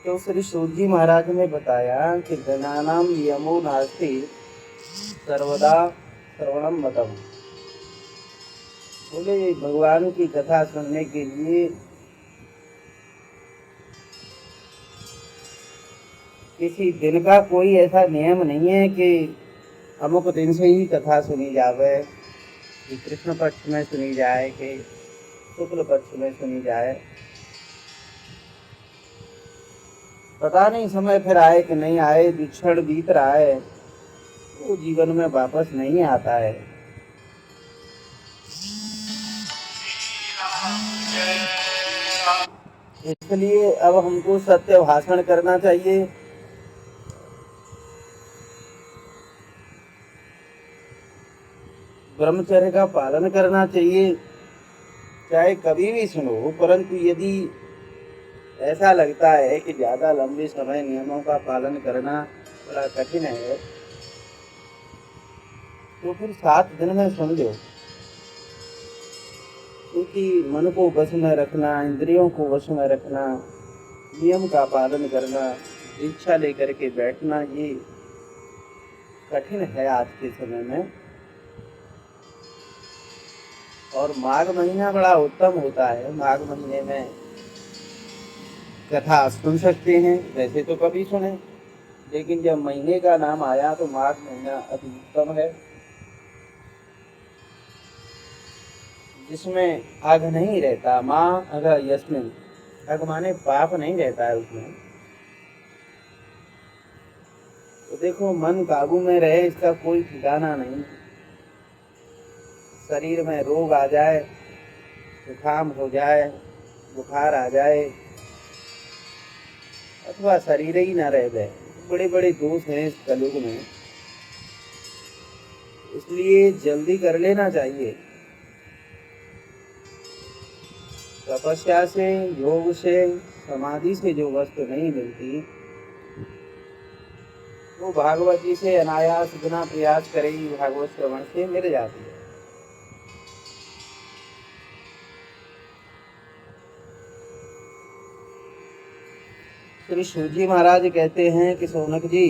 तो श्री सूत जी महाराज ने बताया कि जनानाम नियमो नास्ति सर्वदा श्रवणम मतम। बोले भगवान की कथा सुनने के लिए किसी दिन का कोई ऐसा नियम नहीं है कि अमुक दिन से ही कथा सुनी जावे, कि कृष्ण पक्ष में सुनी जाए कि शुक्ल पक्ष में सुनी जाए। पता नहीं समय फिर आए कि नहीं आए, जो क्षण बीत रहा है वो जीवन में वापस नहीं आता है। इसलिए अब हमको सत्य भाषण करना चाहिए, ब्रह्मचर्य का पालन करना चाहिए, चाहे कभी भी सुनो। परंतु यदि ऐसा लगता है कि ज्यादा लंबे समय नियमों का पालन करना बड़ा कठिन है, तो फिर 7 दिन में सुन लो। क्योंकि मन को वश में रखना, इंद्रियों को वश में रखना, नियम का पालन करना, इच्छा लेकर के बैठना, ये कठिन है आज के समय में। और माघ महीना बड़ा उत्तम होता है। माघ महीने में कथा सुन सकते हैं, वैसे तो कभी सुने, लेकिन जब महीने का नाम आया तो माघ महीना अति उत्तम है, जिसमें अघ नहीं रहता। माँ अघ यस्मिन, अघ माने पाप नहीं रहता है उसमें। तो देखो, मन काबू में रहे इसका कोई ठिकाना नहीं। शरीर में रोग आ जाए, जुकाम हो जाए, बुखार आ जाए, अथवा शरीर ही न रह जाए, बड़े बड़े दोष हैं इस कलयुग में। इसलिए जल्दी कर लेना चाहिए। तपस्या से, योग से, समाधि से जो वस्तु नहीं मिलती, वो भागवत जी से अनायास बिना प्रयास करे ही भागवत श्रवण से मिल जाती है। श्री शिवजी महाराज कहते हैं कि सोनक जी,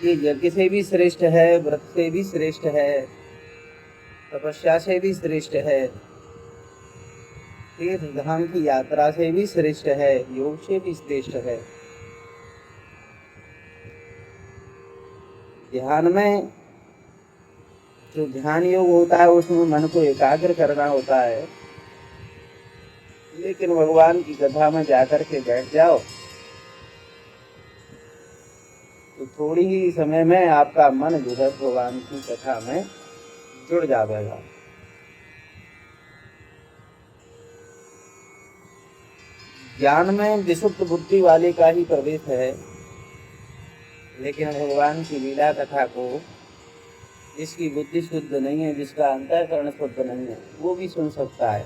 ये यज्ञ से भी श्रेष्ठ है, व्रत से भी श्रेष्ठ है, तपस्या से भी श्रेष्ठ है, तीर्थ धाम की यात्रा से भी श्रेष्ठ है, योग से भी श्रेष्ठ है। ध्यान में जो ध्यान योग होता है उसमें मन को एकाग्र करना होता है, लेकिन भगवान की कथा में जाकर के बैठ जाओ तो थोड़ी ही समय में आपका मन जो है भगवान की कथा में जुड़ जाएगा। ज्ञान में विशुद्ध बुद्धि वाले का ही प्रवेश है, लेकिन भगवान की लीला कथा को जिसकी बुद्धि शुद्ध नहीं है, जिसका अंतःकरण शुद्ध नहीं है, वो भी सुन सकता है।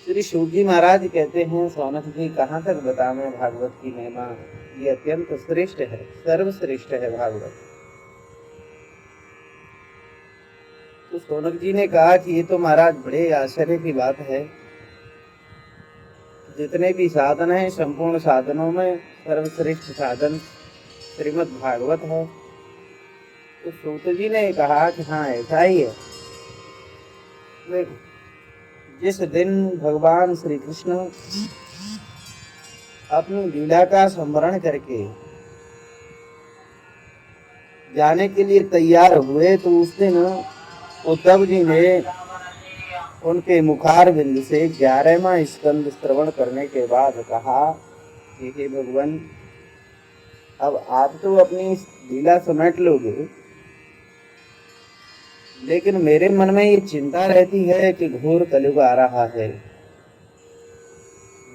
श्री शिवजी महाराज कहते हैं, सौनक जी कहाँ तक बतावें भागवत की महिमा, ये अत्यंत श्रेष्ठ है, सर्वश्रेष्ठ है भागवत। तो सौनक जी ने कहा कि ये तो महाराज बड़े आश्चर्य की बात है, जितने भी साधन हैं संपूर्ण साधनों में सर्वश्रेष्ठ साधन श्रीमद् भागवत है। तो सूत जी ने कहा कि हाँ ऐसा ही है। देखो, जिस दिन भगवान श्री कृष्ण अपनी लीला का स्मरण करके जाने के लिए तैयार हुए, तो उस दिन उद्धव जी ने उनके मुखार बिंद से 11वां स्कंद श्रवण करने के बाद कहा कि हे भगवान, अब आप तो अपनी लीला समेट लोगे, लेकिन मेरे मन में ये चिंता रहती है कि घोर कलयुग आ रहा है,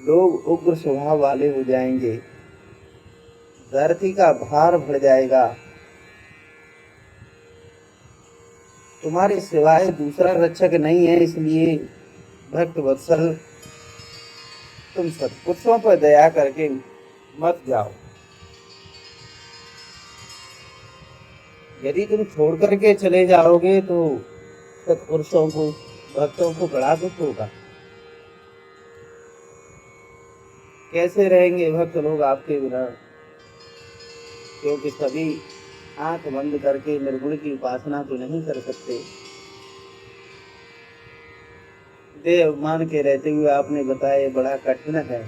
लोग उग्र स्वभाव वाले हो जाएंगे, धरती का भार बढ़ जाएगा, तुम्हारे सिवाय दूसरा रक्षक नहीं है, इसलिए भक्त वत्सल तुम सत्पुरुषों पर दया करके मत जाओ। यदि तुम छोड़ करके चले जाओगे तो सत्पुरुषों को, भक्तों को बड़ा दुख होगा। कैसे रहेंगे भक्त लोग आपके बिना? क्योंकि सभी आंख बंद करके निर्गुण की उपासना तो नहीं कर सकते। देह अभिमान के रहते हुए आपने बताया बड़ा कठिन है।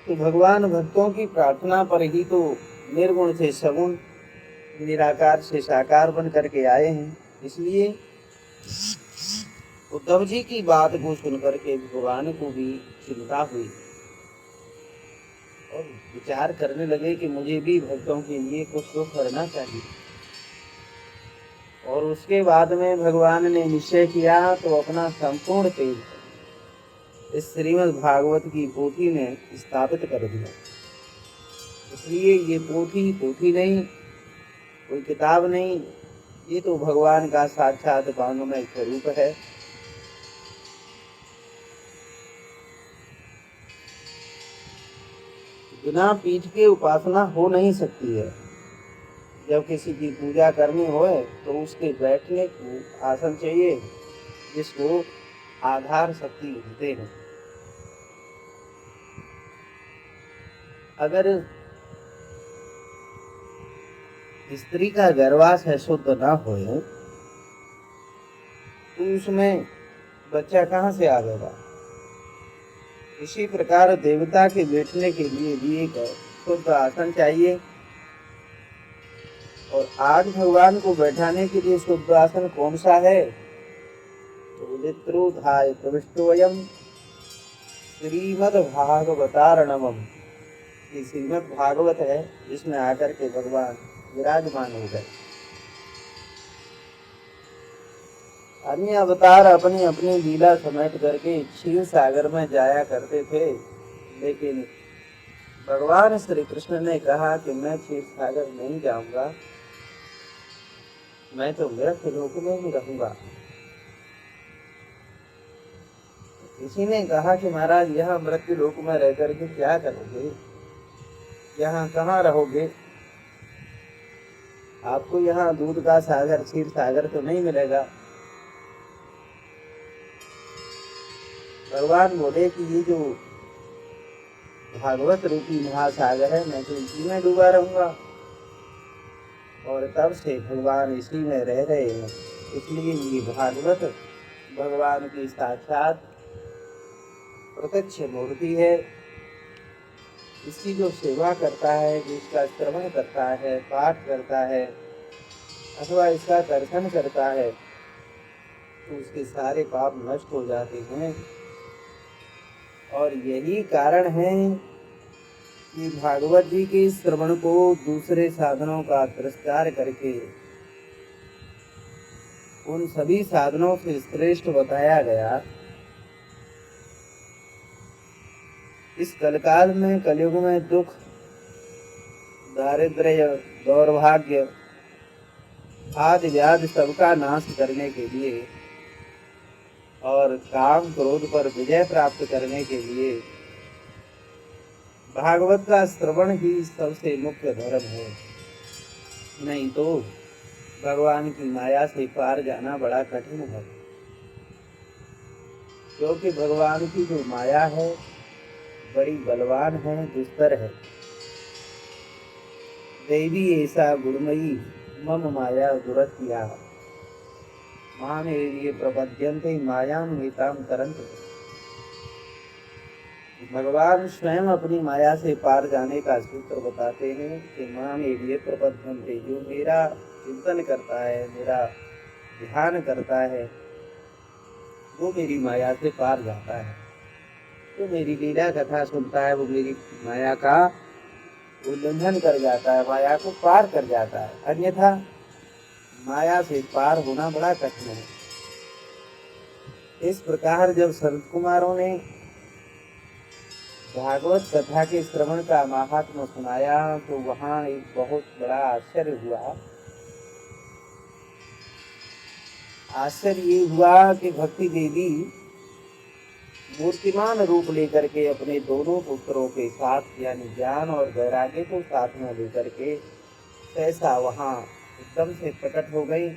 तो भगवान भक्तों की प्रार्थना पर ही तो निर्गुण से सगुण, निराकार से साकार बन करके आए हैं। इसलिए उद्धव जी की बात को सुनकर के भगवान को भी चिंता हुई और विचार करने लगे कि मुझे भी भक्तों के लिए कुछ तो करना चाहिए। और उसके बाद में भगवान ने निश्चय किया तो अपना संपूर्ण तेज इस श्रीमद् भागवत की पोथी में स्थापित कर दिया। इसलिए ये पोथी नहीं, कोई किताब नहीं, ये तो भगवान का साक्षात वांगमय स्वरूप है। बिना पीठ के उपासना हो नहीं सकती है। जब किसी की पूजा करनी हो तो उसके बैठने को आसन चाहिए, जिसको आधार शक्ति होते हैं। अगर स्त्री का गर्भाशय शुद्ध ना हो तो उसमें बच्चा कहाँ से आएगा? इसी प्रकार देवता के बैठने के लिए भी एक शुद्ध आसन चाहिए। और आज भगवान को बैठाने के लिए शुद्ध आसन कौन सा है? तो वित्रोधाय प्रविष्टोयम श्रीमद् भागवतारणवम, ये श्रीमद् भागवत है जिसमें आकर के भगवान विराजमान हो गए। अन्य अवतार अपनी अपनी लीला समेट करके क्षीर सागर में जाया करते थे, लेकिन भगवान श्री कृष्ण ने कहा कि मैं क्षीर सागर नहीं जाऊंगा, मैं तो मृत्यु लोक में ही रहूंगा। किसी ने कहा कि महाराज यहाँ मृत्यु लोक में रह करके क्या करोगे, यहाँ कहाँ रहोगे? आपको यहाँ दूध का सागर, क्षीर सागर तो नहीं मिलेगा। भगवान बोले कि ये जो भागवत रूपी महासागर है, मैं तो इसी में डूबा रहूंगा। और तब से भगवान इसी में रह रहे हैं। इसलिए ये भागवत भगवान की साक्षात प्रत्यक्ष मूर्ति है। इसकी जो सेवा करता है, जिसका श्रवण करता है, पाठ करता है अथवा इसका दर्शन करता है, तो उसके सारे पाप नष्ट हो जाते हैं। और यही कारण है कि भागवत जी के श्रवण को दूसरे साधनों का तिरस्कार करके उन सभी साधनों से श्रेष्ठ बताया गया। इस कलकाल में, कलयुग में दुख, दारिद्र्य, दौर्भाग्य आदि व्याधि सबका नाश करने के लिए और काम क्रोध पर विजय प्राप्त करने के लिए भागवत का श्रवण ही सबसे मुख्य धर्म है। नहीं तो भगवान की माया से पार जाना बड़ा कठिन है। क्योंकि भगवान की जो माया है बड़ी बलवान है, दुस्तर है। देवी ऐसा गुणमयी मम माया दुरत्या माम ये प्रपद्यन्ते मायाम एताम तरन्ति। भगवान स्वयं अपनी माया से पार जाने का सूत्र बताते हैं कि माम ये प्रपद्यन्ते, जो मेरा चिंतन करता है, मेरा ध्यान करता है, वो मेरी माया से पार जाता है। तो मेरी लीला कथा सुनता है, वो मेरी माया का उल्लंघन कर जाता है, माया को पार कर जाता है। अन्यथा माया से पार होना बड़ा कठिन है। इस प्रकार जब संत कुमारों ने भागवत कथा के श्रवण का महात्म्य सुनाया तो वहाँ एक बहुत बड़ा आश्चर्य हुआ। आश्चर्य ये हुआ कि भक्ति देवी मूर्तिमान रूप लेकर के अपने दोनों पुत्रों के साथ यानी ज्ञान और वैराग्य को साथ में लेकर के सहसा वहां एकदम से प्रकट हो गई।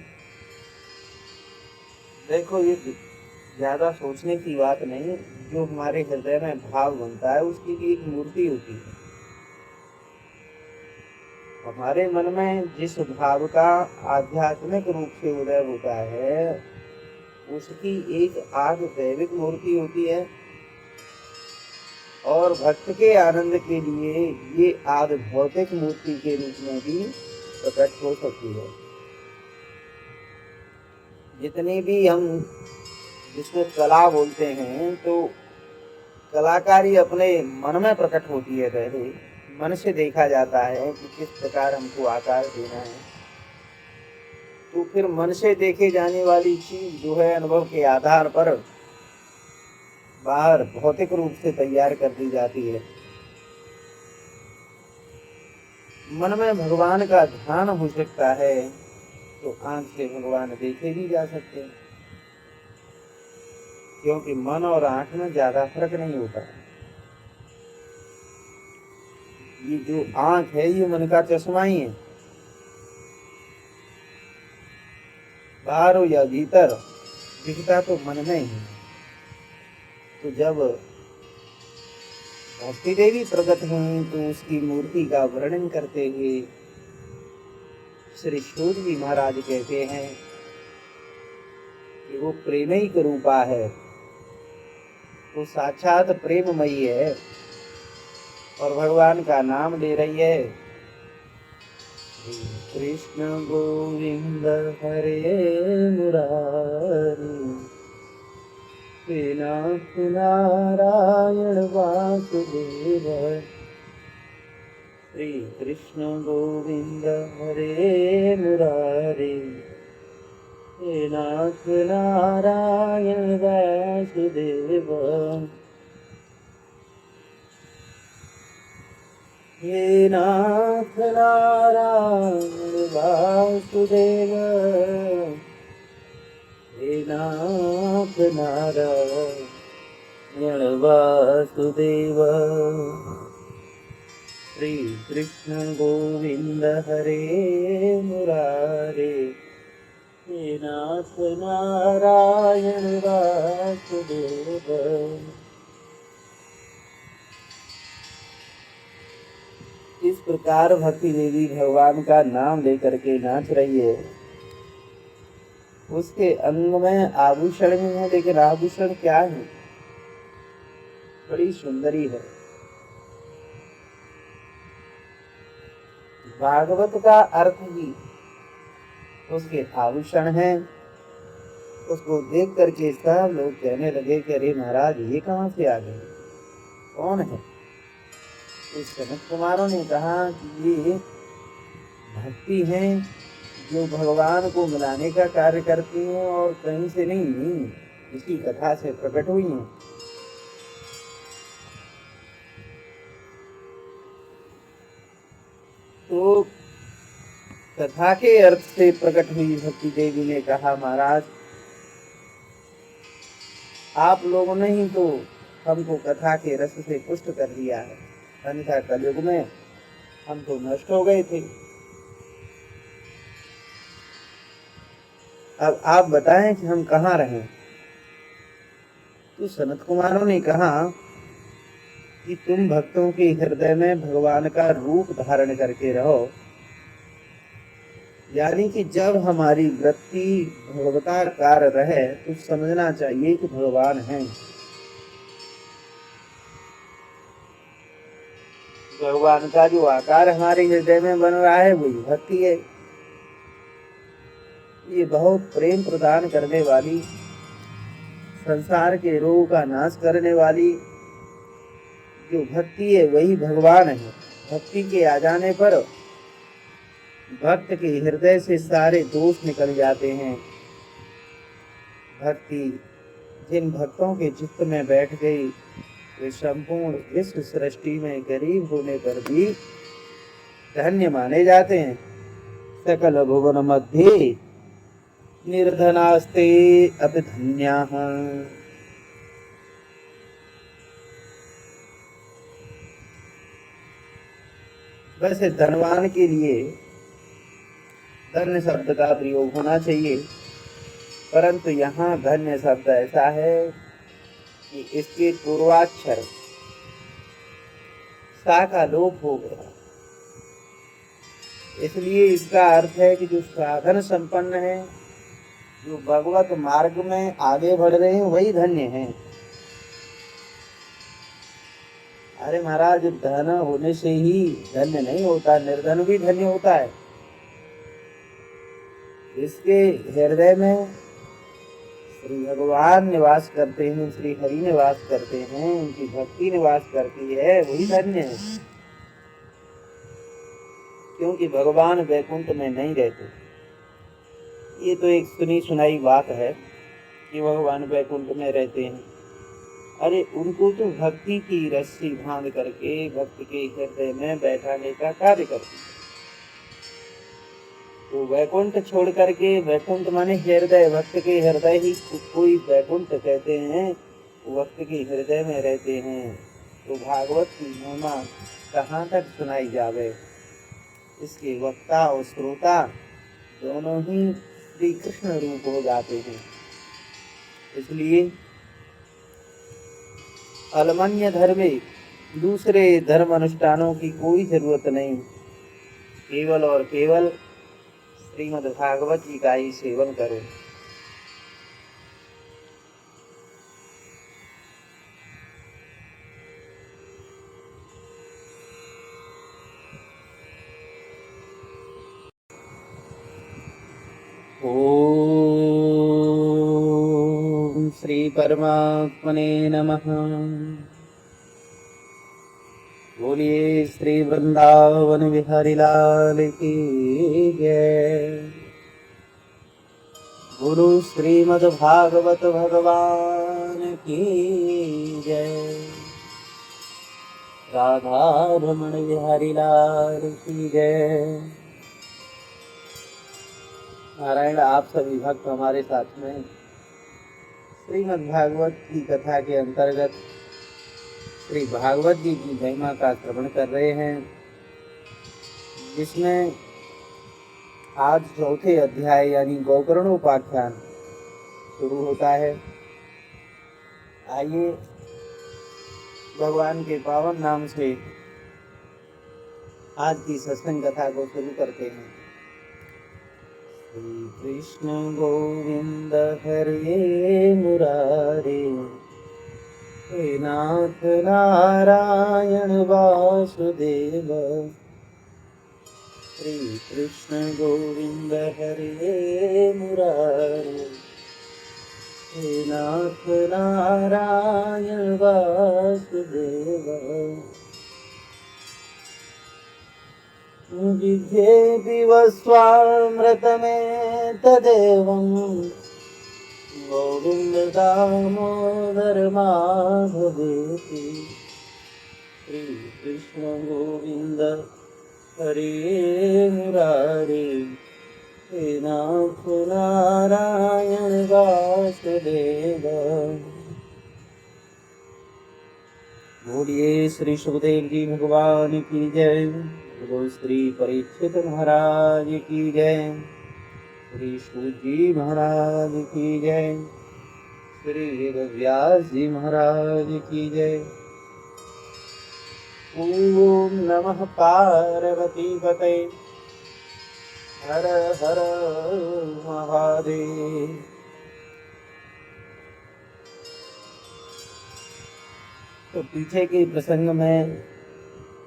देखो ये ज्यादा सोचने की बात नहीं, जो हमारे हृदय में भाव बनता है उसकी भी एक मूर्ति होती है। हमारे मन में जिस भाव का आध्यात्मिक रूप से उदय होता है उसकी एक आद दैविक मूर्ति होती है, और भक्त के आनंद के लिए ये आद भौतिक मूर्ति के रूप में भी प्रकट हो सकती है। जितनी भी हम जिसको कला बोलते हैं तो कलाकारी अपने मन में प्रकट होती है। पहले मन से देखा जाता है कि किस प्रकार हमको आकार देना है, तो फिर मन से देखे जाने वाली चीज जो है अनुभव के आधार पर बाहर भौतिक रूप से तैयार कर दी जाती है। मन में भगवान का ध्यान हो सकता है तो आंख से भगवान देखे भी जा सकते हैं, क्योंकि मन और आंख में ज्यादा फर्क नहीं होता। ये जो आंख है ये मन का चश्मा ही है, बाहर हो या भीतर दिखता तो मन में ही। तो जब भक्ति देवी प्रकट हुई तो उसकी मूर्ति का वर्णन करते हुए श्री सूत जी महाराज कहते हैं कि वो प्रेमयिक रूपा है, वो साक्षात प्रेममयी है और भगवान का नाम ले रही है। कृष्ण गोविंद हरे मुरारी, नाथ नारायण वासुदेव। श्री कृष्ण गोविंद हरे मुरारी, नाथ नारायण वासुदेव। हे नाथ नारायण वासुदेव, हे नाथ नारायण वासुदेव। श्री कृष्ण गोविंद हरे मुरारे, हे नाथ नारायण वासुदेव। इस प्रकार भक्ति देवी भगवान का नाम लेकर के नाच रही है। उसके अंग में आभूषण भी है, लेकिन आभूषण क्या है? बड़ी सुंदरी है। भागवत का अर्थ ही उसके आभूषण है। उसको देख करके सब लोग कहने लगे कि अरे महाराज ये कहाँ से आ गए, कौन है? तो सनत कुमारों ने कहा कि ये भक्ति है जो भगवान को मिलाने का कार्य करती हैं और कहीं से नहीं, इसी कथा से प्रकट हुई हैं। तो कथा के अर्थ से प्रकट हुई भक्ति देवी ने कहा महाराज आप लोगों ने ही तो हमको कथा के रस से पुष्ट कर दिया है, अन्यथा कलयुग में हम तो नष्ट हो गए थे। अब आप बताएं कि हम कहाँ रहें? तो सनत कुमारों ने कहा कि तुम भक्तों के हृदय में भगवान का रूप धारण करके रहो, यानी कि जब हमारी वृत्ति भगवताकार रहे तो समझना चाहिए कि भगवान हैं। भगवान का जो आकार हमारे हृदय में बन रहा है वही भक्ति है। ये बहुत प्रेम प्रदान करने वाली, संसार के रोग का नाश करने वाली जो भक्ति है वही भगवान है। भक्ति के आ जाने पर भक्त के हृदय से सारे दोष निकल जाते हैं। भक्ति जिन भक्तों के चित्त में बैठ गई वे संपूर्ण विश्व सृष्टि में गरीब होने पर भी धन्य माने जाते हैं। सकल भुवन मध्य निर्धनास्ते अपि धन्याः। वैसे धनवान के लिए धन्य शब्द का प्रयोग होना चाहिए, परंतु यहाँ धन्य शब्द ऐसा है कि इसके पूर्वाक्षर सा का लोप हो गया, इसलिए इसका अर्थ है कि जो साधन संपन्न है, जो भगवत मार्ग में आगे बढ़ रहे हैं, वही धन्य हैं। अरे महाराज, धन होने से ही धन्य नहीं होता, निर्धन भी धन्य होता है। इसके हृदय में श्री भगवान निवास करते हैं, श्री हरि निवास करते हैं, उनकी भक्ति निवास करती है, वही धन्य है। क्योंकि भगवान वैकुंठ में नहीं रहते। ये तो एक सुनी सुनाई बात है कि भगवान वैकुंठ में रहते हैं। अरे उनको तो भक्ति की रस्सी बांध करके भक्त के हृदय में बैठाने का कार्य करती है। तो वैकुंठ छोड़ करके, वैकुंठ माने हृदय, भक्त के हृदय ही कोई वैकुंठ कहते हैं, भक्त के हृदय में रहते हैं। तो भागवत की महिमा कहाँ तक सुनाई जावे। इसके वक्ता और श्रोता दोनों ही श्री कृष्ण रूप हो जाते हैं। इसलिए अलमन्य धर्मे, दूसरे धर्म अनुष्ठानों की कोई जरूरत नहीं, केवल और केवल श्रीमद् भागवत जी का ही सेवन करो। ओम श्री परमात्मने नमः। बोलिए श्री वृंदावन बिहारी लाल की जय। गुरु श्रीमद् भागवत भगवान की जय। राधा रमण बिहारी लाल की जय। नारायण, आप सभी भक्त हमारे साथ में श्रीमद् भागवत की कथा के अंतर्गत श्री भागवत जी की महिमा का श्रवण कर रहे हैं, जिसमें आज चौथे अध्याय यानी गोकर्णोपाख्यान शुरू होता है। आइए भगवान के पावन नाम से आज की सत्संग कथा को शुरू करते हैं। श्री कृष्ण गोविंद हरे मुरारे, हे नाथ नारायण वासुदेव। श्री कृष्ण गोविंद हरे मुरारे, हे नाथ नारायण वासुदेव। जिह्वेऽपि वस्वामृत में तदेवं, गोविंद दामोदर माधवेति। श्री कृष्ण गोविंद हरे मुरारे, हे नाथ नारायण वासुदेव। बोलिए श्री सुखदेव जी भगवान की जय। बोलो श्री परीक्षित महाराज की जय। श्री सूत जी महाराज की जय। श्री वेदव्यास जी महाराज की जय। ओम नमः पार्वती पते, हर हर महादेव। तो पीछे के प्रसंग में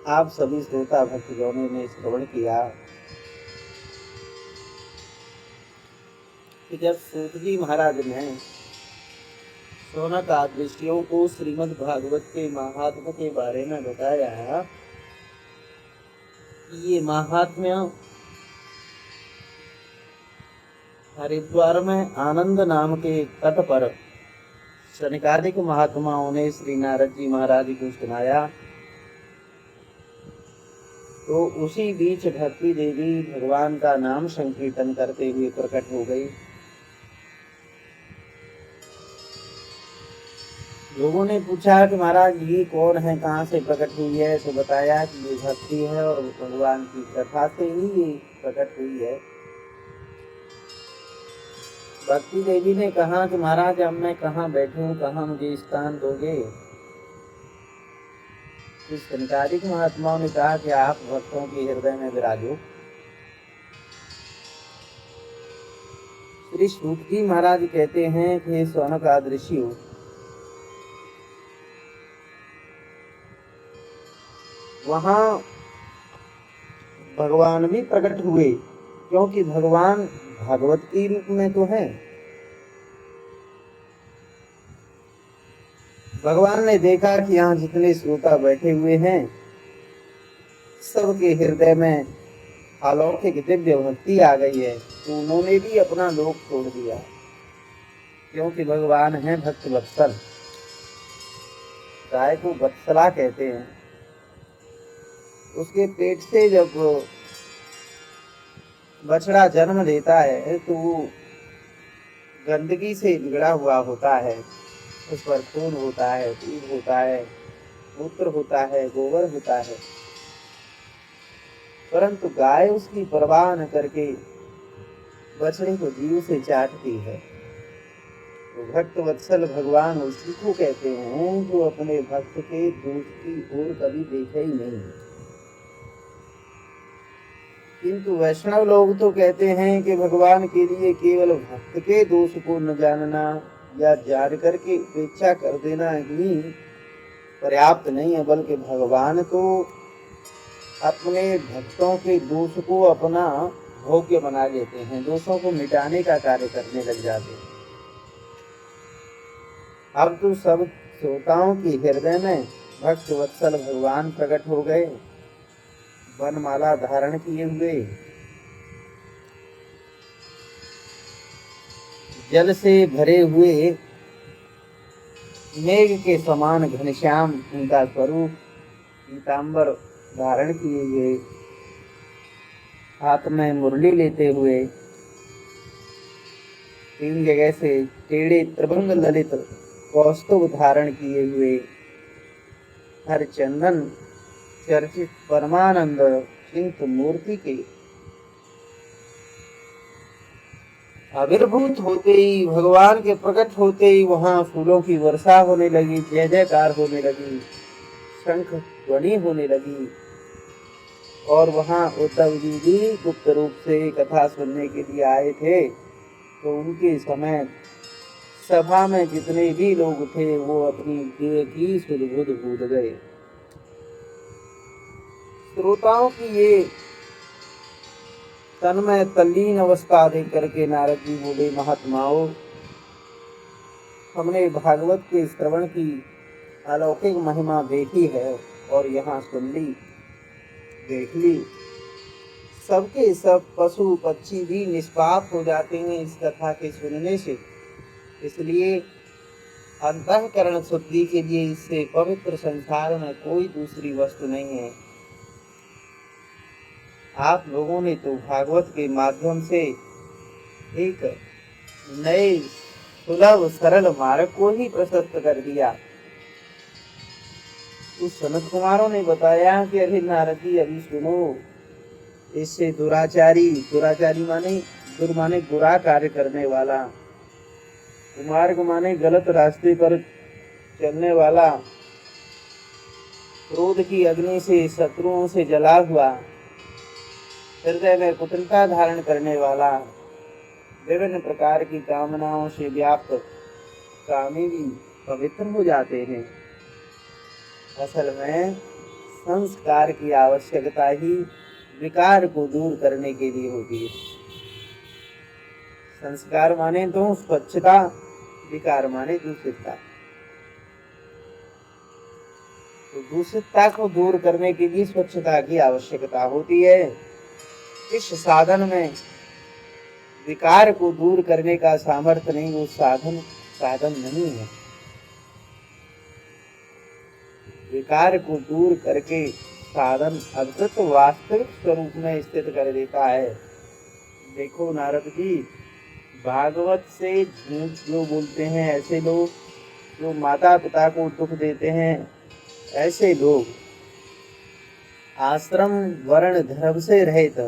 आप सभी श्रोता भक्तजनों ने श्रवण किया कि जब सूत जी महाराज ने शौनक आदि ऋषियों को श्रीमद् भागवत के महात्म्य के बारे में बताया, ये महात्म्य हरिद्वार में आनंद नाम के तट पर शनिकादिक महात्माओं ने श्री नारद जी महाराज को सुनाया, तो उसी बीच भक्ति देवी भगवान का नाम संकीर्तन करते हुए प्रकट हो गई। लोगों ने पूछा कि महाराज ये कौन है, कहाँ से प्रकट हुई है? तो बताया कि ये भक्ति है और भगवान की कथा से ही ये प्रकट हुई है। भक्ति देवी ने कहा कि महाराज अब मैं कहाँ बैठूं, कहाँ मुझे स्थान दोगे? इस संकारिक महात्माओं ने कहा कि आप भक्तों के हृदय में विराजो। श्री सूत जी महाराज कहते हैं कि शौनक ऋषि वहां भगवान भी प्रकट हुए, क्योंकि भगवान भागवत के रूप में तो है। भगवान ने देखा कि यहाँ जितने श्रोता बैठे हुए हैं सबके हृदय में अलौकिक दिव्य भक्ति आ गई है, तो उन्होंने भी अपना लोक छोड़ दिया, क्योंकि भगवान है भक्त वत्सल। गाय को वत्सला कहते हैं। उसके पेट से जब बछड़ा जन्म लेता है तो वो गंदगी से बिगड़ा हुआ होता है। उस पर खून होता है, दूध होता है, मूत्र होता है, गोबर होता है, परंतु गाय उसकी परवाह न करके बछड़े को जीव से चाटती है। तो भक्त वत्सल भगवान उसी को कहते हैं जो अपने भक्त के दोष की ओर कभी देखे ही नहीं। किंतु वैष्णव लोग तो कहते हैं कि भगवान के लिए केवल भक्त के दोष को न जानना या जान करके उपेक्षा कर देना ही पर्याप्त नहीं है, बल्कि भगवान तो अपने भक्तों के दोष को अपना भोग्य बना लेते हैं, दोषों को मिटाने का कार्य करने लग जाते हैं। अब तो सब श्रोताओं के हृदय में भक्त वत्सल भगवान प्रकट हो गए, वनमाला धारण किए हुए, जल से भरे हुए मेघ के समान घनश्याम उनका स्वरूप, पीतांबर धारण किए हुए, हाथ में मुरली लेते हुए, तीन जगह से टेढ़े त्रिभंग ललित कौस्तुभ धारण किए हुए, हर चंदन चर्चित परमानंद चिंत मूर्ति के आविर्भूत होते ही, भगवान के प्रकट होते ही वहां फूलों की वर्षा होने लगी, जय जयकार होने लगी, शंख ध्वनि होने लगी। और वहां उद्धव जी भी गुप्त रूप से कथा सुनने के लिए आए थे, तो उनके समय सभा में जितने भी लोग थे वो अपनी देह की सुध बुध भूल गए। श्रोताओं की ये तन्मय तल्लीन अवस्था देख करके नारद जी बोले, महात्माओं, हमने भागवत के श्रवण की अलौकिक महिमा देखी है और यहाँ सुन ली, देख ली। सबके सब पशु पक्षी भी निष्पाप हो जाते हैं इस कथा के सुनने से, इसलिए अंतःकरण शुद्धि के लिए इससे पवित्र संसार में कोई दूसरी वस्तु नहीं है। आप लोगों ने तो भागवत के माध्यम से एक नए सुलभ सरल मार्ग को ही प्रशस्त कर दिया। उस सनत कुमारों ने बताया कि अरे नारद जी अभी सुनो, इससे दुराचारी माने बुरा कार्य करने वाला, कुमार्ग माने गलत रास्ते पर चलने वाला, क्रोध की अग्नि से शत्रुओं से जला हुआ, हृदय में कुटिलता धारण करने वाला, विभिन्न प्रकार की कामनाओं से व्याप्त कामी भी पवित्र हो जाते हैं। असल में संस्कार की आवश्यकता ही विकार को दूर करने के लिए होती है। संस्कार माने तो स्वच्छता, विकार माने दूषितता। तो दूषितता को दूर करने के लिए स्वच्छता की आवश्यकता होती है। इस साधन में विकार को दूर करने का सामर्थ्य नहीं, वो साधन नहीं है। विकार को दूर करके साधन अद्भुत वास्तविक स्वरूप में स्थित कर देता है। देखो नारद जी, भागवत से झूठ जो बोलते हैं ऐसे लोग, जो माता पिता को दुख देते हैं, ऐसे लोग आश्रम वर्ण धर्म से रहित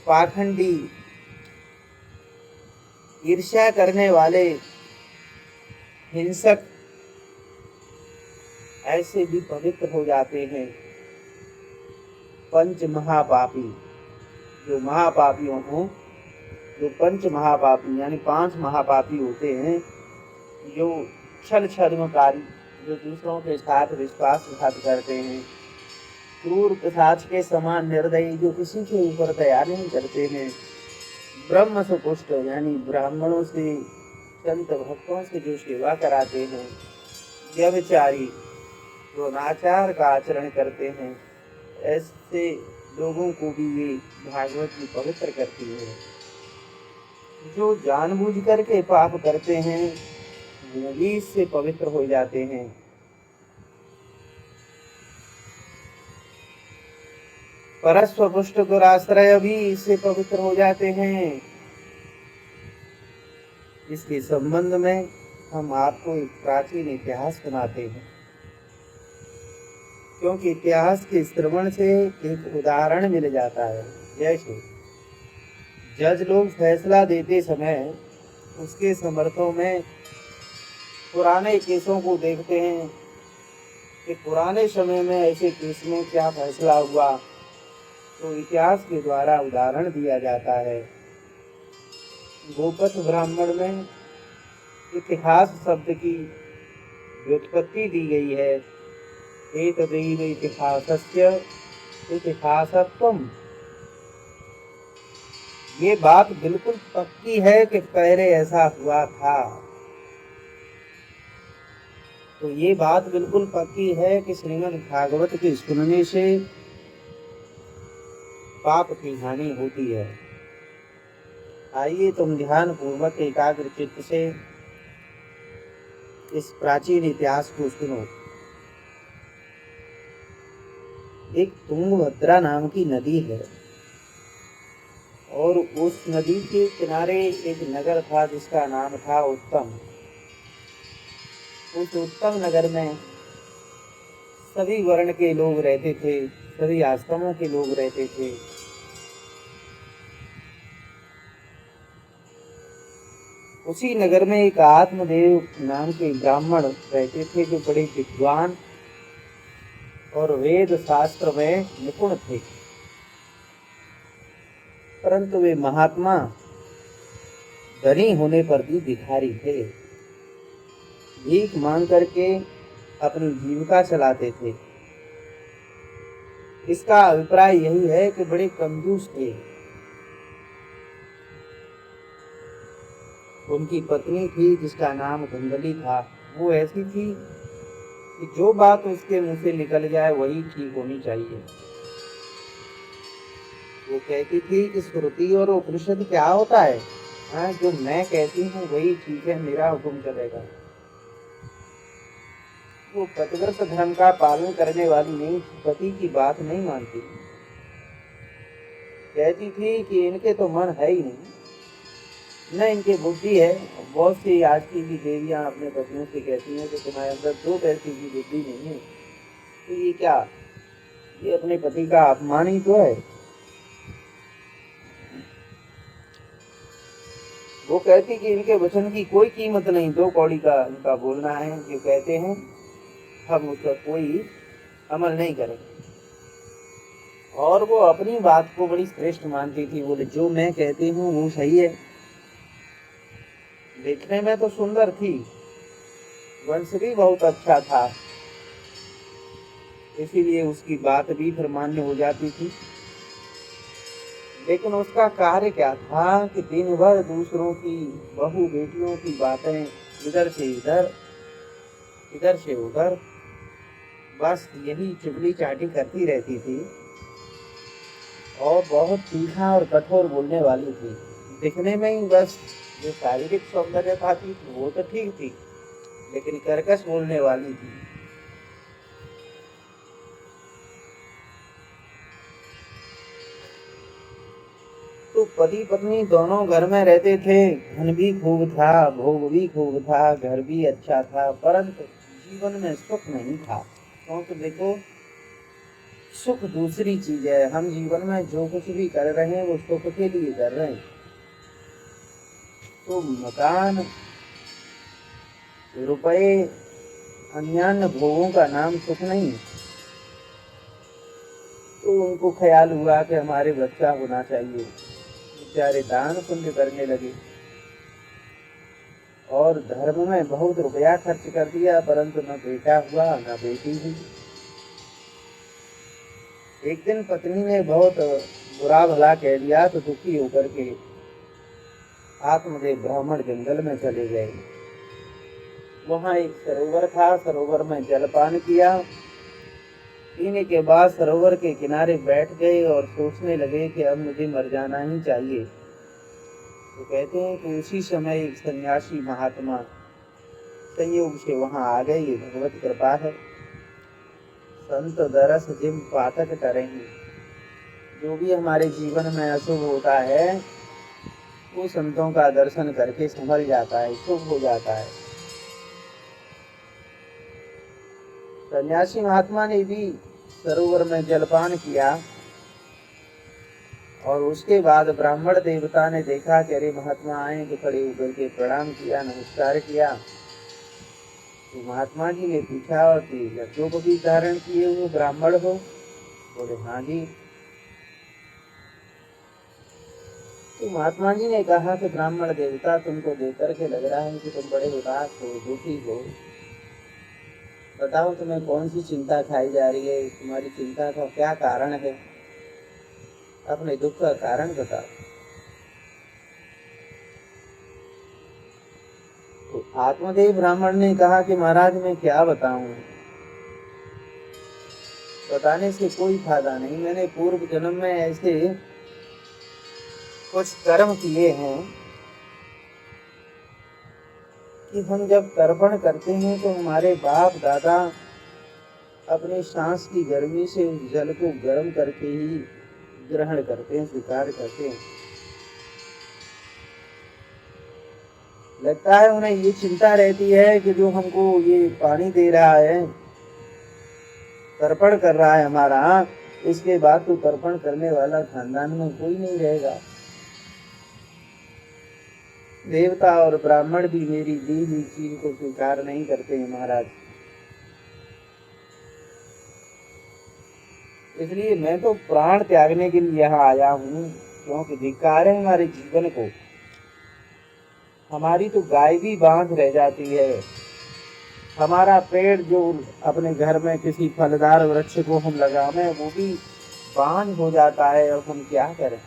पाखंडी ईर्ष्या करने वाले हिंसक ऐसे भी पवित्र हो जाते हैं। पंच महापापी, जो महापापियों हैं, जो पंच महापापी यानी 5 महापापी होते हैं, जो छल छद्मकारी, जो दूसरों के साथ विश्वासघात करते हैं, क्रूर पिशाच के समान निर्दयी, जो किसी के ऊपर दया नहीं करते हैं, ब्रह्म सुपुष्ट यानी ब्राह्मणों से संत भक्तों से जो सेवा कराते हैं, व्यभिचारी जो अनाचार का आचरण करते हैं, ऐसे लोगों को भी ये भागवत जी पवित्र करती है। जो जानबूझ करके पाप करते हैं वो भी इससे पवित्र हो जाते हैं। परस्व पुष्ट दुराश्रय भी इससे पवित्र हो जाते हैं। इसके संबंध में हम आपको एक प्राचीन इतिहास सुनाते हैं, क्योंकि इतिहास के श्रवण से एक उदाहरण मिल जाता है। जैसे जज लोग फैसला देते समय उसके समर्थों में पुराने केसों को देखते हैं कि पुराने समय में ऐसे केस में क्या फैसला हुआ, तो इतिहास के द्वारा उदाहरण दिया जाता है। गोपथ ब्राह्मण में इतिहास शब्द की व्युत्पत्ति दी गई है। एतदेव इतिहासस्य इतिहासत्वम्। ये बात बिल्कुल पक्की है कि पहले ऐसा हुआ था। तो ये बात बिल्कुल पक्की है कि श्रीमद् भागवत के सुनने से पाप की हानि होती है। आइए तुम ध्यान पूर्वक एकाग्र चित्त से इस प्राचीन इतिहास को सुनो। एक तुंगभद्रा नाम की नदी है और उस नदी के किनारे एक नगर था जिसका नाम था उत्तम। उस उत्तम नगर में सभी वर्ण के लोग रहते थे, सभी आश्रमों के लोग रहते थे। उसी नगर में एक आत्मदेव नाम के ब्राह्मण रहते थे, जो बड़े विद्वान और वेद शास्त्र में निपुण थे। परंतु वे महात्मा धनी होने पर भी भिखारी थे। भीख मांग करके अपनी जीविका चलाते थे। इसका अभिप्राय यही है कि बड़े कंजूस थे। उनकी पत्नी थी जिसका नाम कुंडली था। वो ऐसी थी कि जो बात उसके मुंह से निकल जाए वही ठीक होनी चाहिए। वो कहती थी कि श्रुति और उपनिषद क्या होता है, हाँ, जो मैं कहती हूँ वही ठीक है, मेरा हुक्म चलेगा। वो पतिव्रत धर्म का पालन करने वाली नहीं, पति की बात नहीं मानती। कहती थी कि इनके तो मन है ही नहीं, न इनके बुद्धि है। बहुत सी आज की भी देवियां अपने पतियों से कहती हैं कि तुम्हारे अंदर 2 पैसे की बुद्धि नहीं है। तो ये क्या, ये अपने पति का अपमान ही तो है। वो कहती कि इनके वचन की कोई कीमत नहीं, 2 कौड़ी का इनका बोलना है। जो कहते हैं हम उसका कोई अमल नहीं करेंगे। और वो अपनी बात को बड़ी श्रेष्ठ मानती थी। बोले जो मैं कहती हूँ वो सही है। देखने में तो सुंदर थी, वंश भी बहुत अच्छा था, इसीलिए उसकी बात भी फिर मान्य हो जाती थी। लेकिन उसका कार्य क्या था कि दिन भर दूसरों की बहू बेटियों की बातें इधर से इधर, इधर से उधर, बस यही चुगली चाटी करती रहती थी। और बहुत तीखा और कठोर बोलने वाली थी। दिखने में ही बस जो शारीरिक सौंदर्यता थी वो तो ठीक थी, लेकिन कर्कश बोलने वाली थी। तो पति पत्नी दोनों घर में रहते थे, धन भी खूब था, भोग भी खूब था, घर भी अच्छा था, परंतु जीवन में सुख नहीं था। क्योंकि देखो, सुख दूसरी चीज है। हम जीवन में जो कुछ भी कर रहे हैं वो सुख के लिए कर रहे हैं। तो मकान, रुपए, अन्य भोगों का नाम सुख नहीं। तो उनको ख्याल हुआ कि हमारे बच्चा होना चाहिए। बेचारे दान पुण्य करने लगे और धर्म में बहुत रुपया खर्च कर दिया, परंतु न बेटा हुआ न बेटी हुई। एक दिन पत्नी ने बहुत बुरा भला कह दिया तो दुखी होकर के आत्मदेव ब्राह्मण जंगल में चले गए। वहां एक सरोवर था, सरोवर में जलपान किया। पीने के बाद सरोवर के किनारे बैठ गए और सोचने लगे कि अब मुझे मर जाना ही चाहिए। तो कहते हैं कि उसी समय एक सन्यासी महात्मा संयोग से वहां आ गए। ये भगवत कृपा है। संत दरस जिम पातक करेंगे। जो भी हमारे जीवन में अशुभ होता है वो संतों का दर्शन करके संभल जाता है, शुभ हो जाता है। सन्यासी महात्मा ने भी सरोवर में जलपान किया और उसके बाद ब्राह्मण देवता ने देखा कि अरे महात्मा आए, तो खड़े होकर के प्रणाम किया, नमस्कार किया। तो महात्मा जी ने पूछा, और यज्ञोपवीत धारण किए हुए ब्राह्मण हो? बोले हाँ जी। तो महात्मा जी ने कहा कि ब्राह्मण देवता, तुमको देख करके लग रहा है कि तुम बड़े उदास हो, दुखी हो। बताओ तुम्हें कौन सी चिंता खाई जा रही है? तुम्हारी चिंता का क्या कारण है? अपने दुख का कारण बताओ। तो आत्मदेव ब्राह्मण ने कहा कि महाराज मैं क्या बताऊं, बताने से कोई फायदा नहीं। मैंने पूर्व जन्म में ऐसे कुछ कर्म किए हैं कि हम जब तर्पण करते हैं तो हमारे बाप दादा अपने सांस की गर्मी से उस जल को गर्म करके ही ग्रहण करते हैं, स्वीकार करते हैं। लगता है उन्हें ये चिंता रहती है कि जो हमको ये पानी दे रहा है, तर्पण कर रहा है हमारा, इसके बाद तो तर्पण करने वाला खानदान में कोई नहीं रहेगा। देवता और ब्राह्मण भी मेरी दी हुई चीज को स्वीकार नहीं करते हैं महाराज। इसलिए मैं तो प्राण त्यागने के लिए यहाँ आया हूँ, क्योंकि धिक्कार है हमारे जीवन को। हमारी तो गाय भी बांझ रह जाती है। हमारा पेड़ जो अपने घर में किसी फलदार वृक्ष को हम लगावे वो भी बांझ हो जाता है। और हम क्या करें?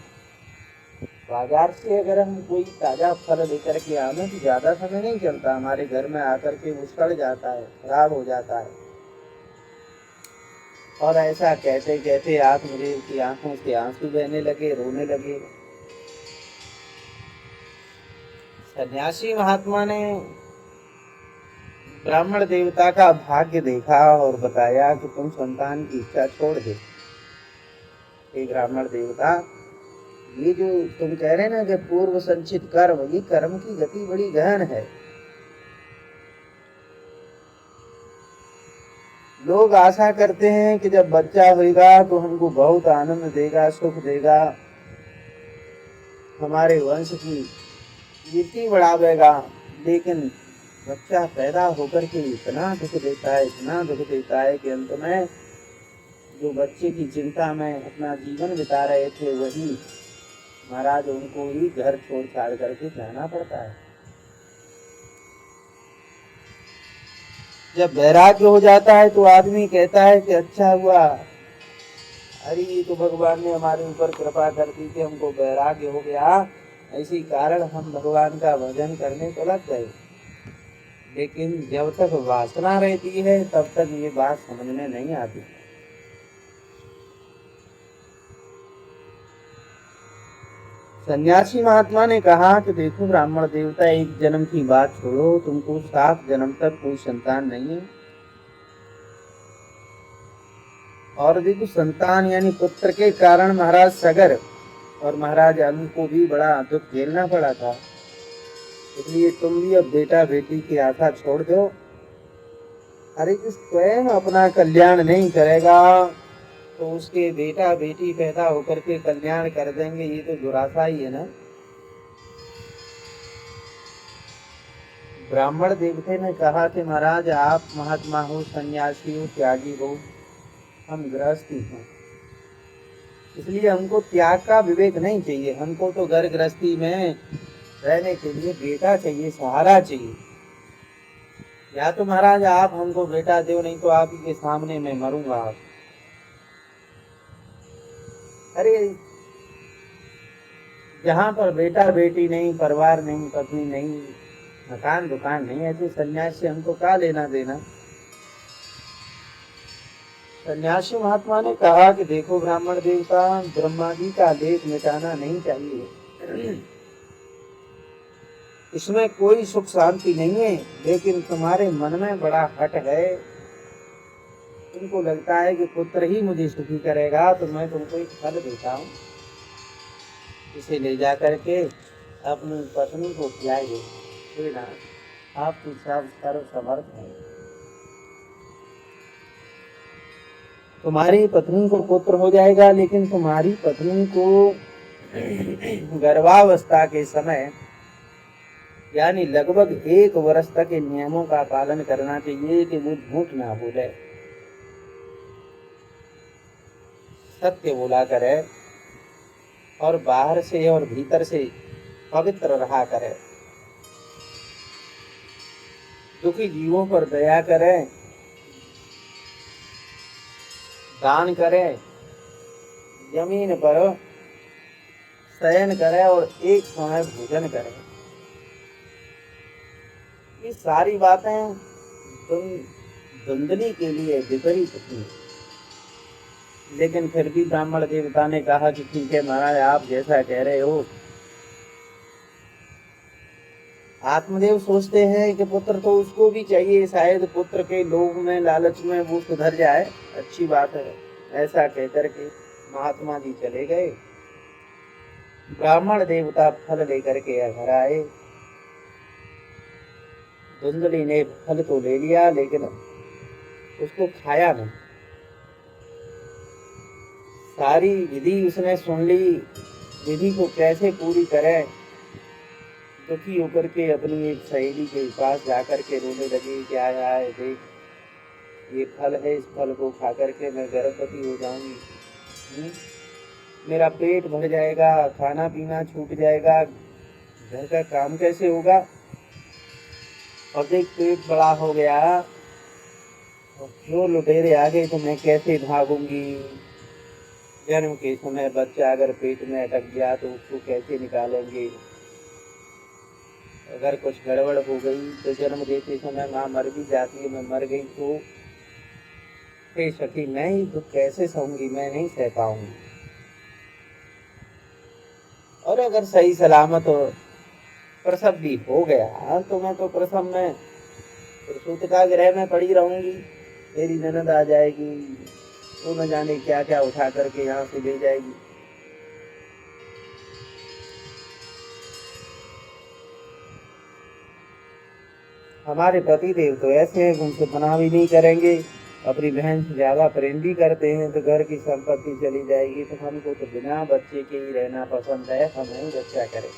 बाजार से अगर हम कोई ताजा फल लेकर के आवे तो ज्यादा समय नहीं चलता, हमारे घर में आकर के वो सड़ जाता है, खराब हो जाता है। और ऐसा कहते कहते आत्मदेव की आंखों से आंसू बहने लगे, रोने लगे। सन्यासी महात्मा ने ब्राह्मण देवता का भाग्य देखा और बताया कि तुम संतान की इच्छा छोड़ दे। हे ब्राह्मण देवता, ये जो तुम कह रहे ना कि पूर्व संचित कर्म, ये कर्म की गति बड़ी गहन है। लोग आशा करते हैं कि जब बच्चा होगा तो हमको बहुत आनंद देगा, सुख देगा, हमारे वंश की कीर्ति बढ़ावेगा। लेकिन बच्चा पैदा होकर के इतना दुख देता है, इतना दुख देता है कि अंत में जो बच्चे की चिंता में अपना जीवन बिता रहे थे वही महाराज उनको ही घर छोड़ छाड़ करके जाना पड़ता है। जब वैराग्य हो जाता है तो आदमी कहता है कि अच्छा हुआ, अरे ये तो भगवान ने हमारे ऊपर कृपा कर दी कि हमको वैराग्य हो गया, इसी कारण हम भगवान का भजन करने तो लग गए। लेकिन जब तक वासना रहती है तब तक ये बात समझ में नहीं आती। सन्यासी महात्मा ने कहा कि देखो ब्राह्मण देवता, एक जन्म की बात छोड़ो, तुमको 7 जन्म तक कोई संतान नहीं है। और देखो संतान यानी पुत्र के कारण महाराज सगर और महाराज उनको भी बड़ा दुख झेलना पड़ा था। इसलिए तुम भी अब बेटा बेटी की आशा छोड़ दो। अरे जो स्वयं अपना कल्याण नहीं करेगा तो उसके बेटा बेटी पैदा होकर के कल्याण कर देंगे, ये तो दुराशा ही है ना। ब्राह्मण देवते ने कहा कि महाराज आप महात्मा हो, सन्यासी हो, त्यागी हो, हम गृहस्थी हैं, इसलिए हमको त्याग का विवेक नहीं चाहिए। हमको तो घर गृहस्थी में रहने के लिए बेटा चाहिए, सहारा चाहिए। या तो महाराज आप हमको बेटा दो, नहीं तो आप ही के सामने मैं मरूंगा। अरे जहाँ पर बेटा बेटी नहीं, परिवार नहीं, पत्नी नहीं, मकान दुकान नहीं, ऐसे सन्यास से हमको क्या लेना देना। सन्यासी महात्मा ने कहा कि देखो ब्राह्मण देवता, ब्रह्मा जी का लेख मिटाना नहीं चाहिए, इसमें कोई सुख शांति नहीं है, लेकिन तुम्हारे मन में बड़ा हट है। तुमको लगता है कि पुत्र ही मुझे सुखी करेगा, तो मैं तुमको एक फल देता हूँ, इसे ले जा करके अपनी पत्नी को खिलाइए। आप तो सब सर्व समर्थ हैं, तुम्हारी पत्नी को पुत्र हो जाएगा, लेकिन तुम्हारी पत्नी को गर्भावस्था के समय यानी लगभग 1 वर्ष तक इन नियमों का पालन करना चाहिए कि वो झूठ ना बोले, सत्य बोला करे और बाहर से और भीतर से पवित्र रहा करे, दुखी जीवों पर दया करे, दान करे, जमीन पर शयन करे और एक समय भोजन करे। ये सारी बातें धुंधली के लिए विपरीत थी, लेकिन फिर भी ब्राह्मण देवता ने कहा कि ठीक है महाराज, आप जैसा कह रहे हो। आत्मदेव सोचते हैं कि पुत्र तो उसको भी चाहिए, शायद पुत्र के लोभ में लालच में वो सुधर जाए, अच्छी बात है। ऐसा कहकर के महात्मा जी चले गए। ब्राह्मण देवता फल लेकर के घर आए। धुंधली ने फल तो ले लिया, लेकिन उसको खाया नहीं। सारी विधि उसने सुन ली, विधि को कैसे पूरी करे। दुखी होकर के अपनी एक सहेली के पास जाकर के रोने लगी, क्या है देख, ये फल है, इस फल को खा करके मैं गर्भवती हो जाऊंगी, मेरा पेट भर जाएगा, खाना पीना छूट जाएगा, घर का काम कैसे होगा। और देख पेट बड़ा हो गया, और जो लुटेरे आ गए तो मैं कैसे भागूंगी। जन्म के समय बच्चा अगर पेट में अटक गया तो उसको कैसे निकालेंगे। अगर कुछ गड़बड़ हो गई तो जन्म देते समय माँ मर भी जाती है, मैं मर गई तो हे सखी मैं ही दुख कैसे सहूंगी, मैं नहीं सह पाऊंगी। और अगर सही सलामत प्रसव भी हो गया तो मैं तो प्रसव में सूतका गृह में पड़ी रहूंगी, मेरी ननद आ जाएगी, तो न जाने क्या क्या उठा करके यहाँ से ले जाएगी। हमारे पति देव तो ऐसे हैं, उनसे मना भी नहीं करेंगे, अपनी बहन से ज्यादा प्रेम भी करते हैं, तो घर की संपत्ति चली जाएगी, तो हमको तो बिना बच्चे के ही रहना पसंद है, हम नहीं बच्चा करें।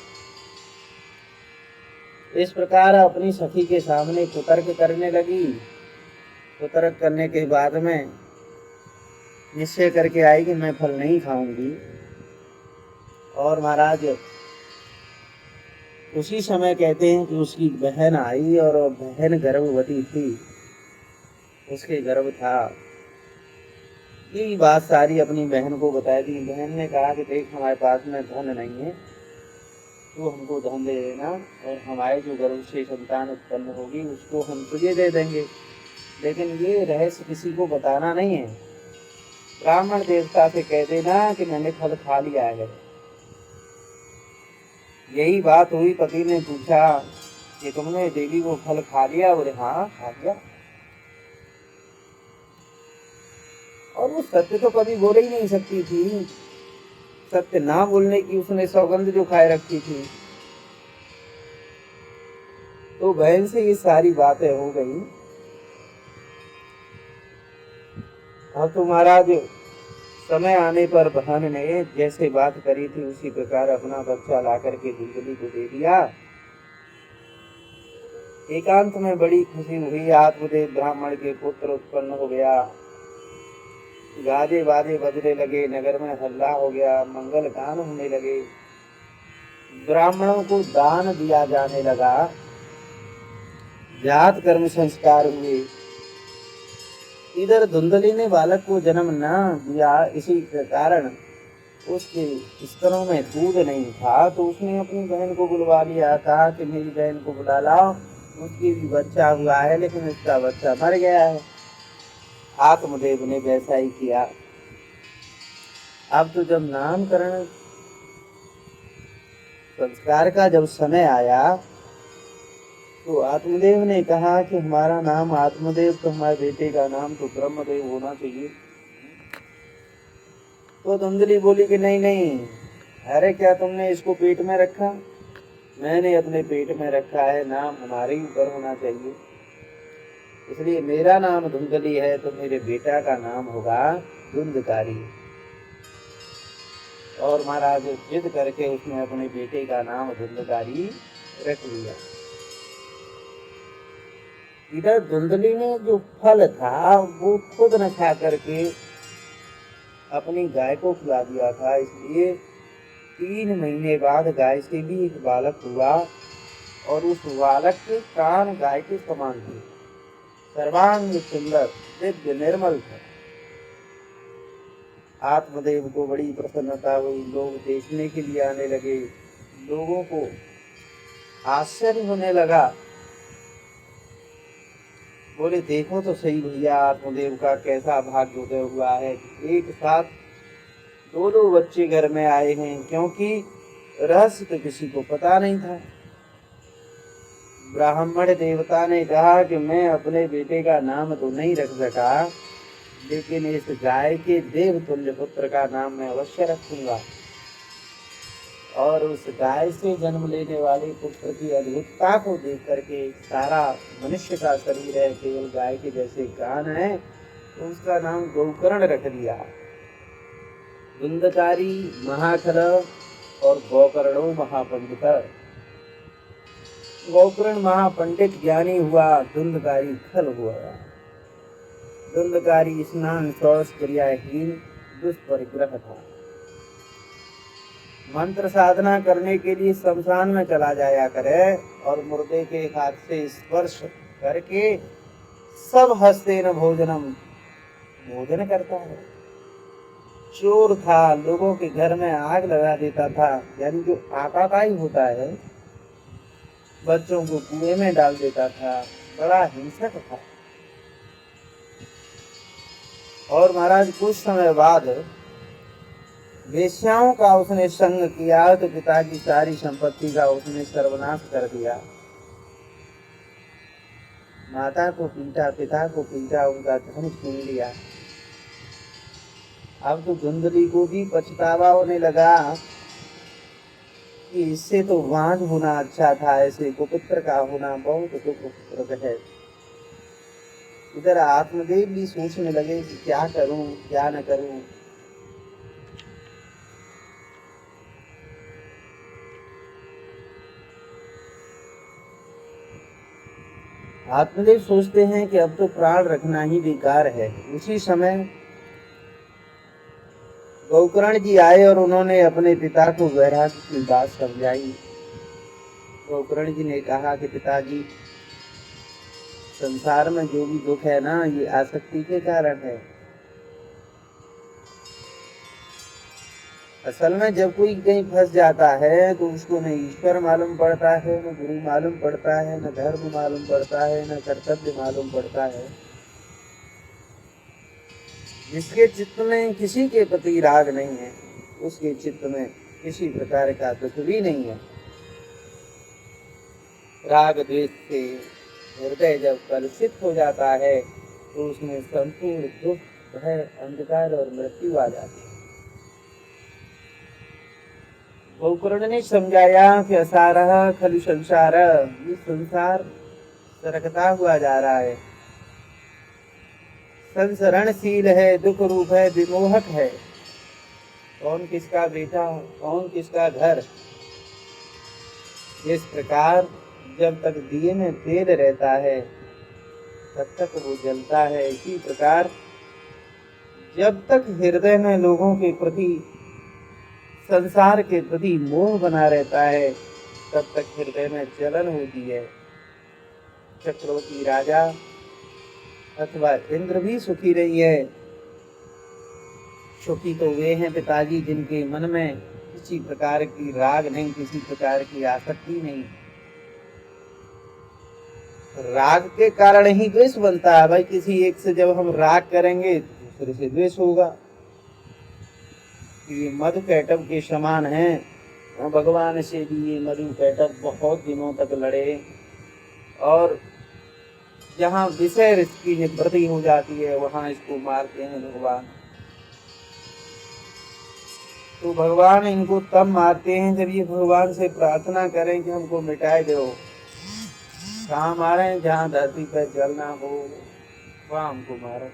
इस प्रकार अपनी सखी के सामने कुतर्क करने लगी। कुतर्क करने के बाद में निश्चय करके आई कि मैं फल नहीं खाऊंगी। और महाराज उसी समय कहते हैं कि उसकी बहन आई, और बहन गर्भवती थी, उसके गर्भ था। यही बात सारी अपनी बहन को बता दी। बहन ने कहा कि देख हमारे पास में धन नहीं है, तो हमको धन दे देना, और हमारे जो गर्भ से संतान उत्पन्न होगी उसको हम तुझे दे देंगे, लेकिन ये रहस्य किसी को बताना नहीं है। ब्राह्मण देवता से कह देना कि मैंने फल खा लिया है। यही बात हुई। पति ने पूछा कि तुमने देवी वो फल खा लिया? बोले हाँ खा लिया। और वो सत्य तो कभी बोल ही नहीं सकती थी, सत्य ना बोलने की उसने सौगंध जो खाए रखी थी। तो बहन से ये सारी बातें हो गई। अब तो महाराज समय आने पर बहन ने जैसे बात करी थी उसी प्रकार अपना बच्चा ला करके धुंधली को दे दिया। एकांत में बड़ी खुशी हुई। आत्मदेव ब्राह्मण के पुत्र उत्पन्न हो गया। गाजे बाजे बजने लगे, नगर में हल्ला हो गया, मंगल गान होने लगे, ब्राह्मणों को दान दिया जाने लगा, जात कर्म संस्कार हुए। इधर धुंधली ने बालक को जन्म न दिया, इसी के कारण उसके स्तनों में दूध नहीं था। तो उसने अपनी बहन को बुलवा लिया, कहा कि मेरी बहन को बुला लाओ, उसकी भी बच्चा हुआ है लेकिन उसका बच्चा मर गया है। आत्मदेव ने वैसा ही किया। अब तो जब नामकरण संस्कार का जब समय आया तो आत्मदेव ने कहा कि हमारा नाम आत्मदेव, तो हमारे बेटे का नाम तो ब्रह्मदेव होना चाहिए। तो धुंधली बोली कि नहीं नहीं, अरे क्या तुमने इसको पेट में रखा? मैंने अपने पेट में रखा है, नाम हमारे ऊपर होना चाहिए, इसलिए मेरा नाम धुंधली है तो मेरे बेटा का नाम होगा धुंधकारी। और महाराज जिद करके उसने अपने बेटे का नाम धुंधकारी रख लिया। इधर धुंधली ने जो फल था वो खुद न खा करके अपनी गाय को खिला दिया था, इसलिए 3 महीने बाद गाय से भी एक बालक हुआ और उस बालक के कान गाय के समान थे, सर्वांग सुंदर, दिव्य निर्मल थे। आत्मदेव को बड़ी प्रसन्नता हुई, लोग देखने के लिए आने लगे, लोगों को आश्चर्य होने लगा। बोले देखो तो सही भैया, आत्मदेव का कैसा भाग्य उदय हुआ है, एक साथ 2 बच्चे घर में आए हैं, क्योंकि रहस्य तो किसी को पता नहीं था। ब्राह्मण देवता ने कहा कि मैं अपने बेटे का नाम तो नहीं रख सका, लेकिन इस गाय के देवतुल्य पुत्र का नाम मैं अवश्य रखूंगा। और उस गाय से जन्म लेने वाले पुत्र की अद्भुतता को देख करके, सारा मनुष्य का शरीर है, केवल गाय के जैसे कान है, तो उसका नाम गोकर्ण रख दिया। धुंधकारी महाखल और गोकर्णो महापंडित। गोकर्ण महापंडित ज्ञानी हुआ, धुंधकारी खल हुआ। धुंधकारी स्नान शौच क्रियाहीन दुष्परिग्रह था। मंत्र साधना करने के लिए शमशान में चला जाया करे और मुर्दे के हाथ से स्पर्श करके सब हस्ते न भोजनम, भोजन करता है। चोर था, लोगों के घर में आग लगा देता था, यानी जो आताताई होता है, बच्चों को कुएं में डाल देता था, बड़ा हिंसक था। और महाराज कुछ समय बाद वेश्याओं का उसने संग किया तो पिता की सारी संपत्ति का उसने सर्वनाश कर दिया। माता को पीटा, पिता को पीटा, उनका धन छीन लिया। अब तो धुंधली को भी पछतावा होने लगा कि इससे तो वांझ होना अच्छा था, ऐसे कुपुत्र का होना बहुत दुखप्रद है। इधर आत्मदेव भी सोचने लगे कि क्या करूं क्या न करूं। आत्मदेव सोचते हैं कि अब तो प्राण रखना ही बेकार है। उसी समय गोकर्ण जी आए और उन्होंने अपने पिता को वैराग्य की बात समझाई। गोकर्ण जी ने कहा कि पिताजी, संसार में जो भी दुख है ना, ये आसक्ति के कारण है। असल में जब कोई कहीं फंस जाता है तो उसको न ईश्वर मालूम पड़ता है, न गुरु मालूम पड़ता है, न धर्म मालूम पड़ता है, न कर्तव्य मालूम पड़ता है। जिसके चित्त में किसी के प्रति राग नहीं है, उसके चित्त में किसी प्रकार का दुख भी नहीं है। राग द्वेष से हृदय जब कलुषित हो जाता है तो उसमें संपूर्ण दुख, भय, अंधकार और मृत्यु आ जाती है। गोकर्ण ने समझाया कि असारह खलु संसार, ये संसार सरकता हुआ जा रहा है, संसरणशील है, दुख रूप है, विमोहक है। कौन किसका बेटा, कौन किसका घर। इस प्रकार जब तक दिए में तेल रहता है तब तक वो जलता है। इसी प्रकार जब तक हृदय में लोगों के प्रति, संसार के प्रति मोह बना रहता है तब तक हृदय में जलन होती है। चक्रवर्ती राजा अथवा इंद्र भी सुखी नहीं है। सुखी तो वे हैं पिताजी जिनके मन में किसी प्रकार की राग नहीं, किसी प्रकार की आसक्ति नहीं। राग के कारण ही द्वेष बनता है भाई। किसी एक से जब हम राग करेंगे दूसरे से द्वेष होगा। ये मधु कैटव के समान है। भगवान से भी ये मधु कैटव बहुत दिनों तक लड़े और जहाँ विषय की निवृत्ति हो जाती है वहां इसको मारते हैं भगवान। तो भगवान इनको तब मारते हैं जब ये भगवान से प्रार्थना करें कि हमको मिटाए दो। कहाँ मारे, जहाँ धरती पर जल ना हो वहां हमको मारे।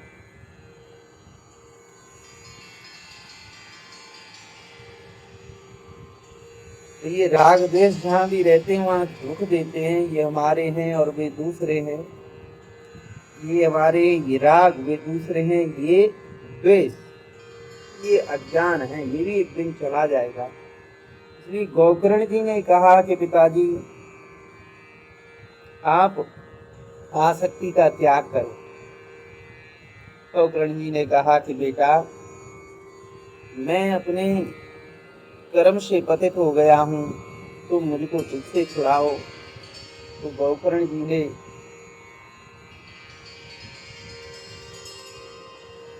तो ये राग द्वेष जहाँ भी रहते हैं वहां दुख देते हैं। ये हमारे हैं और वे दूसरे हैं। ये हमारे, ये राग, वे दूसरे हैं। ये द्वेष, ये अज्ञान है। ये भी एक दिन चला जाएगा। इसलिए गोकर्ण जी ने कहा कि पिताजी आप आसक्ति का त्याग करो। गोकर्ण जी ने कहा कि बेटा मैं अपने कर्म से पतित हो गया हूँ, तुम मुझको तुझसे छुड़ाओ। तो गोकर्ण जी ने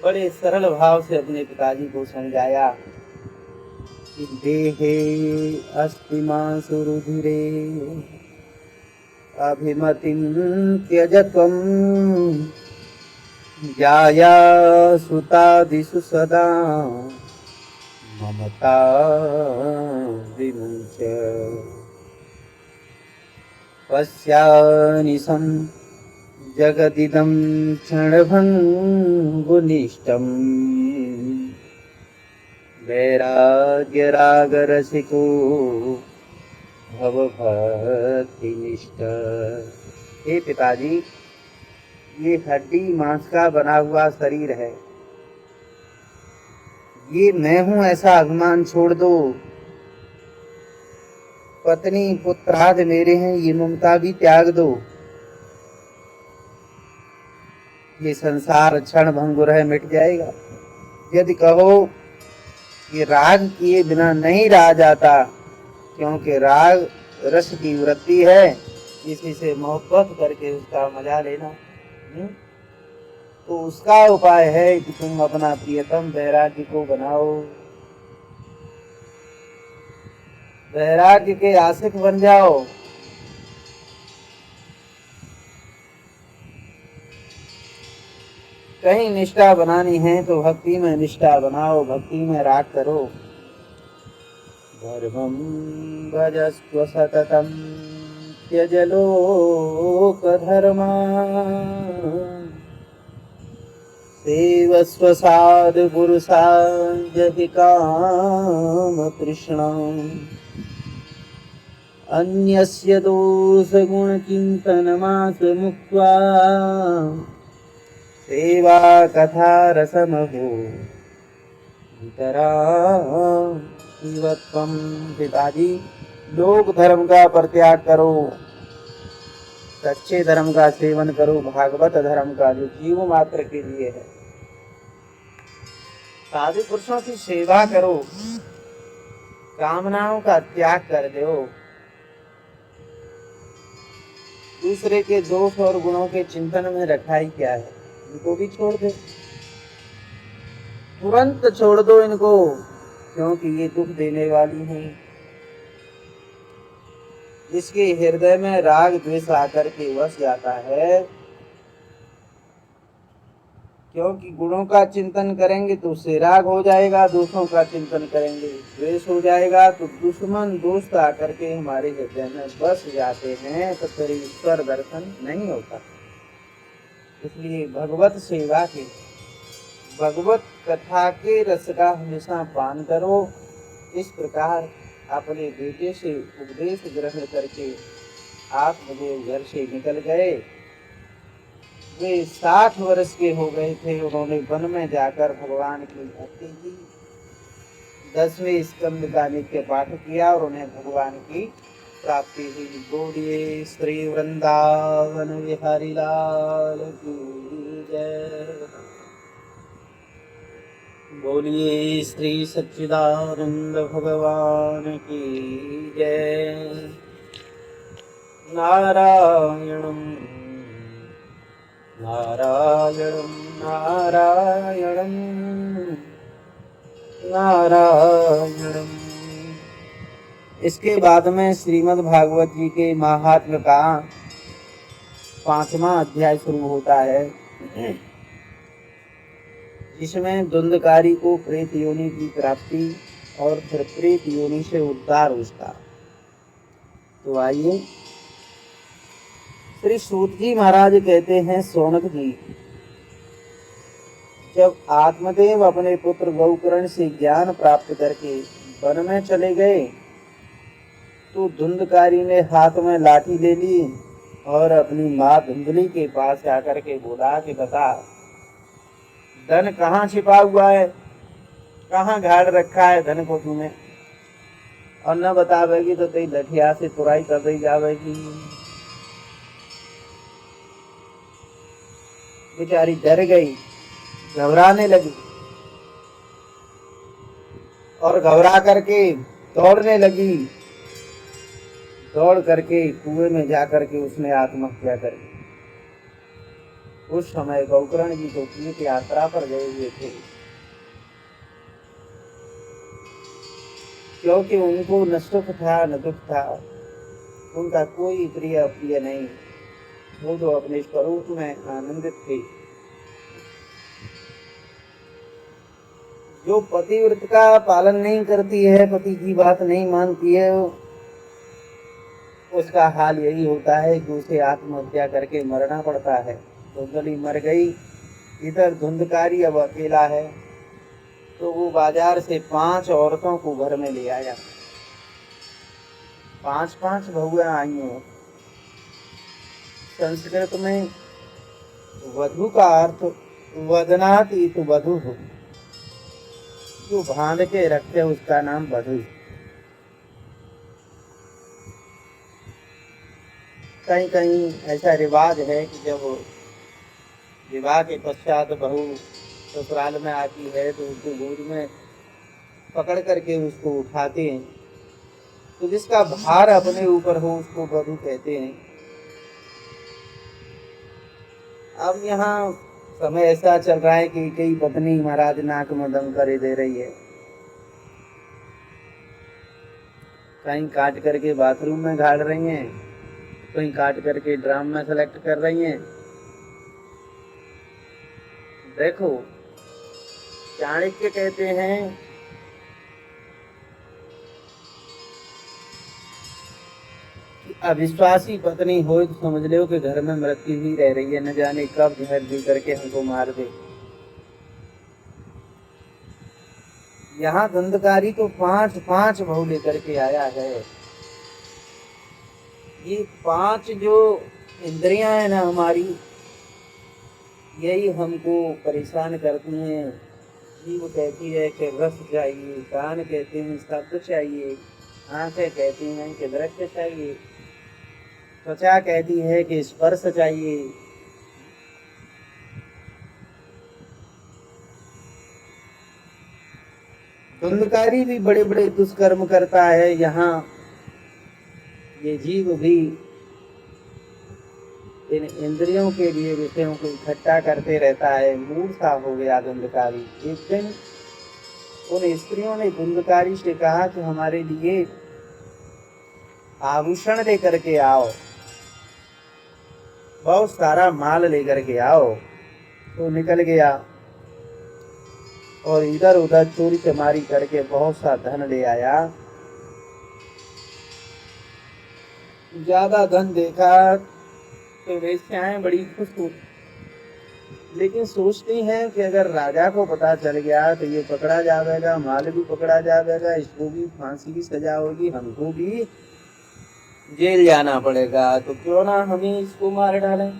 बड़े सरल भाव से अपने पिताजी को समझाया कि देहे अस्ति मांसु रुधिरे अभिमतिं त्यज त्वं जाया सुतादिषु सदा ममता विमुच्य पश्यानिशं जगदिदं क्षणभङ्गुनिष्टम् वैराग्यरागरसिको भवभक्तिनिष्ठ। हे पिताजी, ये हड्डी मांस का बना हुआ शरीर है। ये मैं हूं ऐसा अभिमान छोड़ दो। पत्नी पुत्रादि मेरे हैं, ये ममता भी त्याग दो। ये संसार क्षण भंगुर है, मिट जाएगा। यदि कहो कि राग किए बिना नहीं रहा जाता, क्योंकि राग रस की वृत्ति है, किसी से मोहब्बत करके उसका मजा लेना। तो उसका उपाय है कि तुम अपना प्रियतम वैराग्य को बनाओ, वैराग्य के आशिक बन जाओ। कहीं निष्ठा बनानी है तो भक्ति में निष्ठा बनाओ, भक्ति में राग करो। धर्मं भजस्व सततं त्यज लोकधर्मान् सेवस्व साधुपुरुषान् यदि कामतृष्णाम् अन्यस्य दोषगुणचिन्तनमासमुक्त्वा सेवा कथा रसमहो वितराम। पिताजी, लोक धर्म का परित्याग करो, सच्चे धर्म का सेवन करो, भागवत धर्म का जो जीव मात्र के लिए है। साधु पुरुषों की सेवा करो, कामनाओं का त्याग कर दो। दूसरे के दोष और गुणों के चिंतन में रखा ही क्या है, इनको भी छोड़ दो, तुरंत छोड़ दो इनको, क्योंकि ये दुख देने वाली हैं। जिसके हृदय में राग द्वेष आकर के वस जाता है, क्योंकि गुणों का चिंतन करेंगे तो उससे राग हो जाएगा, दोषों का चिंतन करेंगे द्वेष हो जाएगा, तो दुश्मन दोस्त आकर के हमारे हृदय में बस जाते हैं, तो फिर ईश्वर दर्शन नहीं होता। इसलिए भगवत सेवा के, भगवत कथा के रस का हमेशा पान करो। इस प्रकार अपने बेटे से उपदेश ग्रहण करके आप मुझे घर से निकल गए। वे 60 वर्ष के हो गए थे। उन्होंने वन में जाकर भगवान की भक्ति की, 10वें स्कंद का नित्य पाठ किया और उन्हें भगवान की प्राप्ति हुई। बोलिए श्री वृंदावन बिहारी लाल की जय। बोलिए श्री सच्चिदानंद भगवान की जय। नारायणं नारायणं नारायणं नारायणं। इसके बाद में श्रीमद् भागवत जी के महात्म्य का 5वां अध्याय शुरू होता है, जिसमें धुंधकारी को प्रेत योनि की प्राप्ति और फिर प्रेत योनि से उद्धार उसका। तो आइए, श्री सूत जी महाराज कहते हैं, शौनक जी, जब आत्मदेव अपने पुत्र गोकर्ण से ज्ञान प्राप्त करके वन में चले गए, तो धुंधकारी ने हाथ में लाठी ले ली और अपनी माँ धुंधली के पास आकर के बोला कि बता, धन कहाँ छिपा हुआ है, कहाँ गाड़ रखा है धन को तूने, और न बतावेगी तो तेरी लठिया से तुराई कर दी जावेगी। बेचारी डर गई, घबराने लगी और घबरा करके दौड़ने लगी। दौड़ करके कुएं में जाकर के उसने आत्महत्या कर ली। उस समय गोकर्ण जी तो तीर्थ यात्रा पर गए हुए थे, क्योंकि उनको न सुख था न दुख था, उनका कोई प्रिय अप्रिय नहीं, वो तो अपने स्वरूप में आनंदित थे। जो पतिव्रत का पालन नहीं करती है, पति की बात नहीं मानती है, उसका हाल यही होता है कि उसे आत्महत्या करके मरना पड़ता है। धुंधली मर गई, इधर धुंधकारी अब अकेला है, तो वो बाजार से 5 औरतों को घर में ले आया। 5-5 बहुएं आई हो। संस्कृत में वधु का अर्थ वदनाति तो वधु हो, जो बांध के रखते उसका नाम वधु। कहीं कहीं ऐसा रिवाज है कि जब विवाह के पश्चात बहू ससुराल में आती है तो उसको गोद में पकड़ करके उसको उठाते हैं, तो जिसका भार अपने ऊपर हो उसको वधु कहते हैं। अब यहाँ समय ऐसा चल रहा है कि कई पत्नी महाराज नाक में दम करे दे रही है, कहीं काट करके बाथरूम में गाड़ रही हैं, कहीं काट करके ड्राम में सेलेक्ट कर रही हैं। देखो, चाणक्य कहते हैं कि अविश्वासी पत्नी हो तो समझ लो कि घर में मृत्यु ही रह रही है, न जाने कब जहर पी करके हमको मार दे। यहाँ धुंधकारी तो 5-5 बहू लेकर के आया है। ये 5 जो इंद्रियां हैं ना हमारी, यही हमको परेशान करती हैं। जीभ कहती है कि रस चाहिए, कान कहते हैं शब्द चाहिए, आंखें कहती हैं कि दृश्य चाहिए, त्वचा कहती है कि स्पर्श चाहिए। धुंधकारी भी बड़े बड़े दुष्कर्म करता है। यहाँ ये जीव भी इन इंद्रियों के लिए विषयों को इकट्ठा करते रहता है। मूर्खा हो गया धुंधकारी। एक दिन उन स्त्रियों ने धुंधकारी से कहा कि हमारे लिए आभूषण लेकर के आओ, बहुत सारा माल लेकर के आओ। तो निकल गया और इधर उधर चोरी चमारी करके बहुत सा धन ले आया। ज्यादा धन देखा तो वेश्याएं बड़ी खुश हुई, लेकिन सोचती हैं कि अगर राजा को पता चल गया तो ये पकड़ा जाएगा, माल भी पकड़ा जाएगा, इसको भी फांसी की सजा होगी, हमको भी जेल जाना पड़ेगा, तो क्यों ना हम ही इसको मार डालें।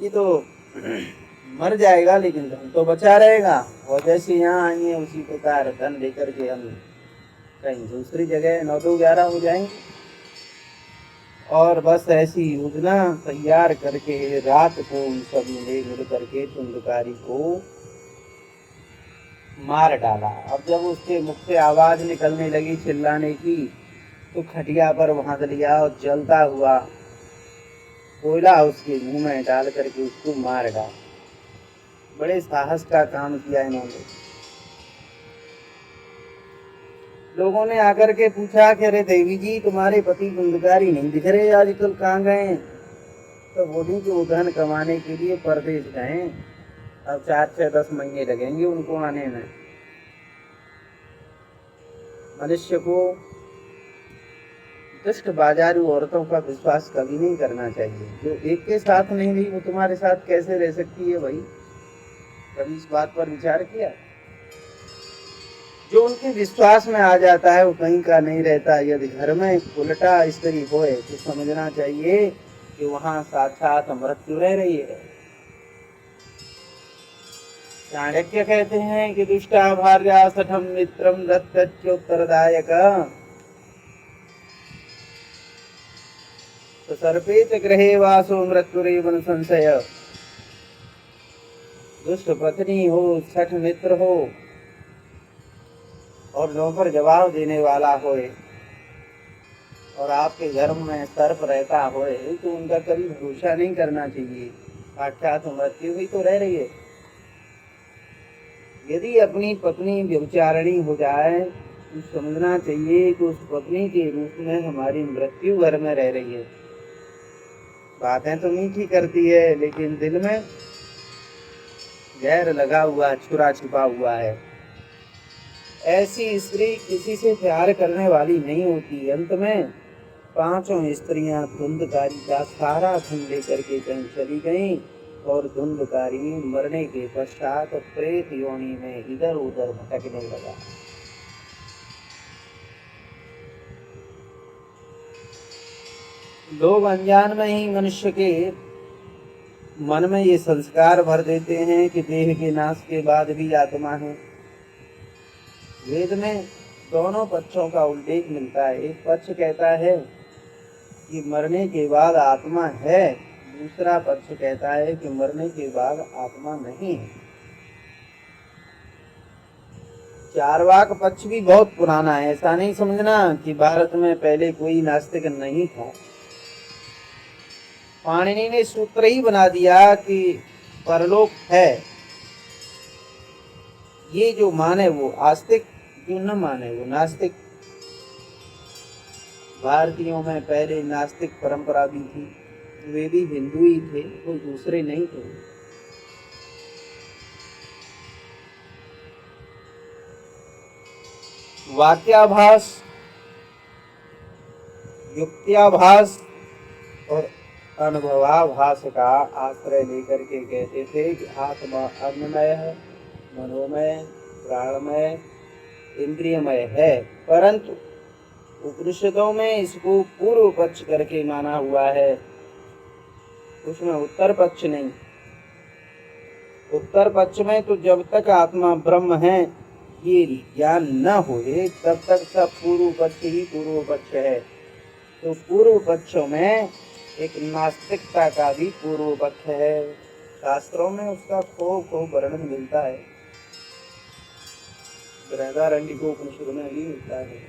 ये तो मर जाएगा लेकिन धन तो बचा रहेगा। और जैसे यहाँ आएंगे उसी प्रकार धन लेकर के हम कहीं दूसरी जगह 9-2-11 हो जाएंगे। और बस ऐसी योजना तैयार करके रात को उन सभी ने मिल करके धुंधकारी को मार डाला। अब जब उसके मुख से आवाज निकलने लगी चिल्लाने की, तो खटिया पर बांध लिया और जलता हुआ कोयला उसके मुंह में डाल करके उसको मार डाला। बड़े साहस का काम किया इन्होंने। लोगों ने आकर के पूछा कि अरे देवी जी, तुम्हारे पति धुंधकारी नहीं दिख रहे आजकल, कहाँ गए? तो बोली कि वो धन कमाने के लिए परदेश गए, अब 4-6-10 महीने लगेंगे उनको आने में। मनुष्य को दुष्ट बाजारू औरतों का विश्वास कभी नहीं करना चाहिए। जो एक के साथ नहीं रही वो तुम्हारे साथ कैसे रह सकती है भाई? कभी इस बात पर विचार किया? जो उनके विश्वास में आ जाता है वो कहीं का नहीं रहता। यदि घर में उल्टा स्त्री होए तो समझना चाहिए कि वहां साक्षात मृत्यु रह रही है। चाणक्य कहते हैं कि दुष्टा भार्या सठम मित्रम रत्योत्तरदायक सर्पे च गृहे वासो मृत्युरेव संशय। दुष्ट पत्नी हो, छठ मित्र हो और नौकर जवाब देने वाला होए और आपके घर में सर्प रहता होए तो उनका कभी भरोसा नहीं करना चाहिए। साक्षात मृत्यु भी तो रह रही है। यदि अपनी पत्नी व्यभिचारिणी हो जाए तो समझना चाहिए कि उस पत्नी के रूप में हमारी मृत्यु घर में रह रही है। बातें तो मीठी करती है लेकिन दिल में जहर लगा हुआ, छुरा छिपा हुआ है। ऐसी स्त्री किसी से प्यार करने वाली नहीं होती। अंत में 5 स्त्रियां धुंधकारी का सारा धन लेकर के कहीं चली गईं और धुंधकारी मरने के पश्चात प्रेत योनि में इधर उधर भटकने लगा। लोग अनजान में ही मनुष्य के मन में ये संस्कार भर देते हैं कि देह के नाश के बाद भी आत्मा है। वेद में दोनों पक्षों का उल्लेख मिलता है। एक पक्ष कहता है कि मरने के बाद आत्मा है, दूसरा पक्ष कहता है कि मरने के बाद आत्मा नहीं है। चार्वाक पक्ष भी बहुत पुराना है। ऐसा नहीं समझना कि भारत में पहले कोई नास्तिक नहीं था। पाणिनि ने सूत्र ही बना दिया कि परलोक है। ये जो माने वो आस्तिक, जो न माने वो नास्तिक। भारतीयों में पहले नास्तिक परंपरा भी थी। वे भी हिंदू ही थे, कोई दूसरे नहीं थे। वाक्याभास, युक्त्याभास और अनुभवाभास का आश्रय लेकर के कहते थे कि आत्मा अन्नमय है, मनोमय, प्राणमय, इंद्रियमय है। परंतु उपनिषदों में इसको पूर्व पक्ष करके माना हुआ है, उसमें उत्तर पक्ष नहीं। उत्तर पक्ष में तो जब तक आत्मा ब्रह्म है ये ज्ञान न होए तब तक सब पूर्व पक्ष ही पूर्व पक्ष है। तो पूर्व पक्षों में एक नास्तिकता का भी पूर्व पक्ष है। शास्त्रों में उसका खूब वर्णन मिलता है। बृहदारण्यकोपनिषद में भी मिलता है।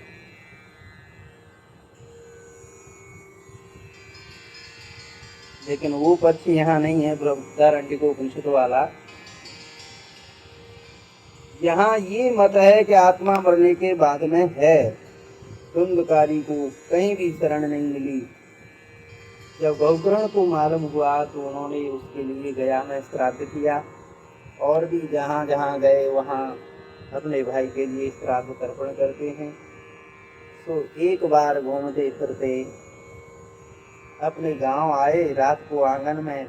लेकिन वो पक्ष यहाँ नहीं है बृहदारण्यकोपनिषद वाला। यहाँ ये मत है कि आत्मा मरने के बाद में है। धुंधकारी को कहीं भी शरण नहीं मिली। जब गौकर्ण को मालूम हुआ तो उन्होंने उसके लिए गया में श्राद्ध किया, और भी जहाँ जहाँ गए वहाँ अपने भाई के लिए श्राद्ध तर्पण करते हैं। तो एक बार घूमते फिरते अपने गांव आए, रात को आंगन में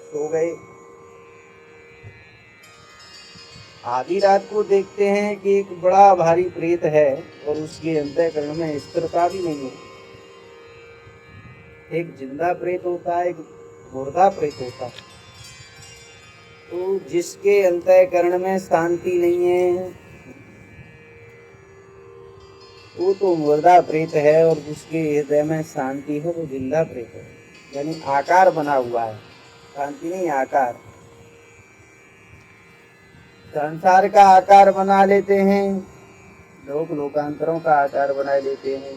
सो गए। आधी रात को देखते हैं कि एक बड़ा भारी प्रेत है और उसके अंतःकरण में स्थिरता भी नहीं है। एक जिंदा प्रेत होता है, एक मुर्दा प्रेत होता है। तो जिसके अंतःकरण में शांति नहीं है वो तो मुर्दा प्रेत है, और जिसके हृदय में शांति है वो जिंदा प्रेत है। यानी आकार बना हुआ है, शांति नहीं, आकार। संसार का आकार बना लेते हैं, लोकांतरों का आकार बना लेते हैं।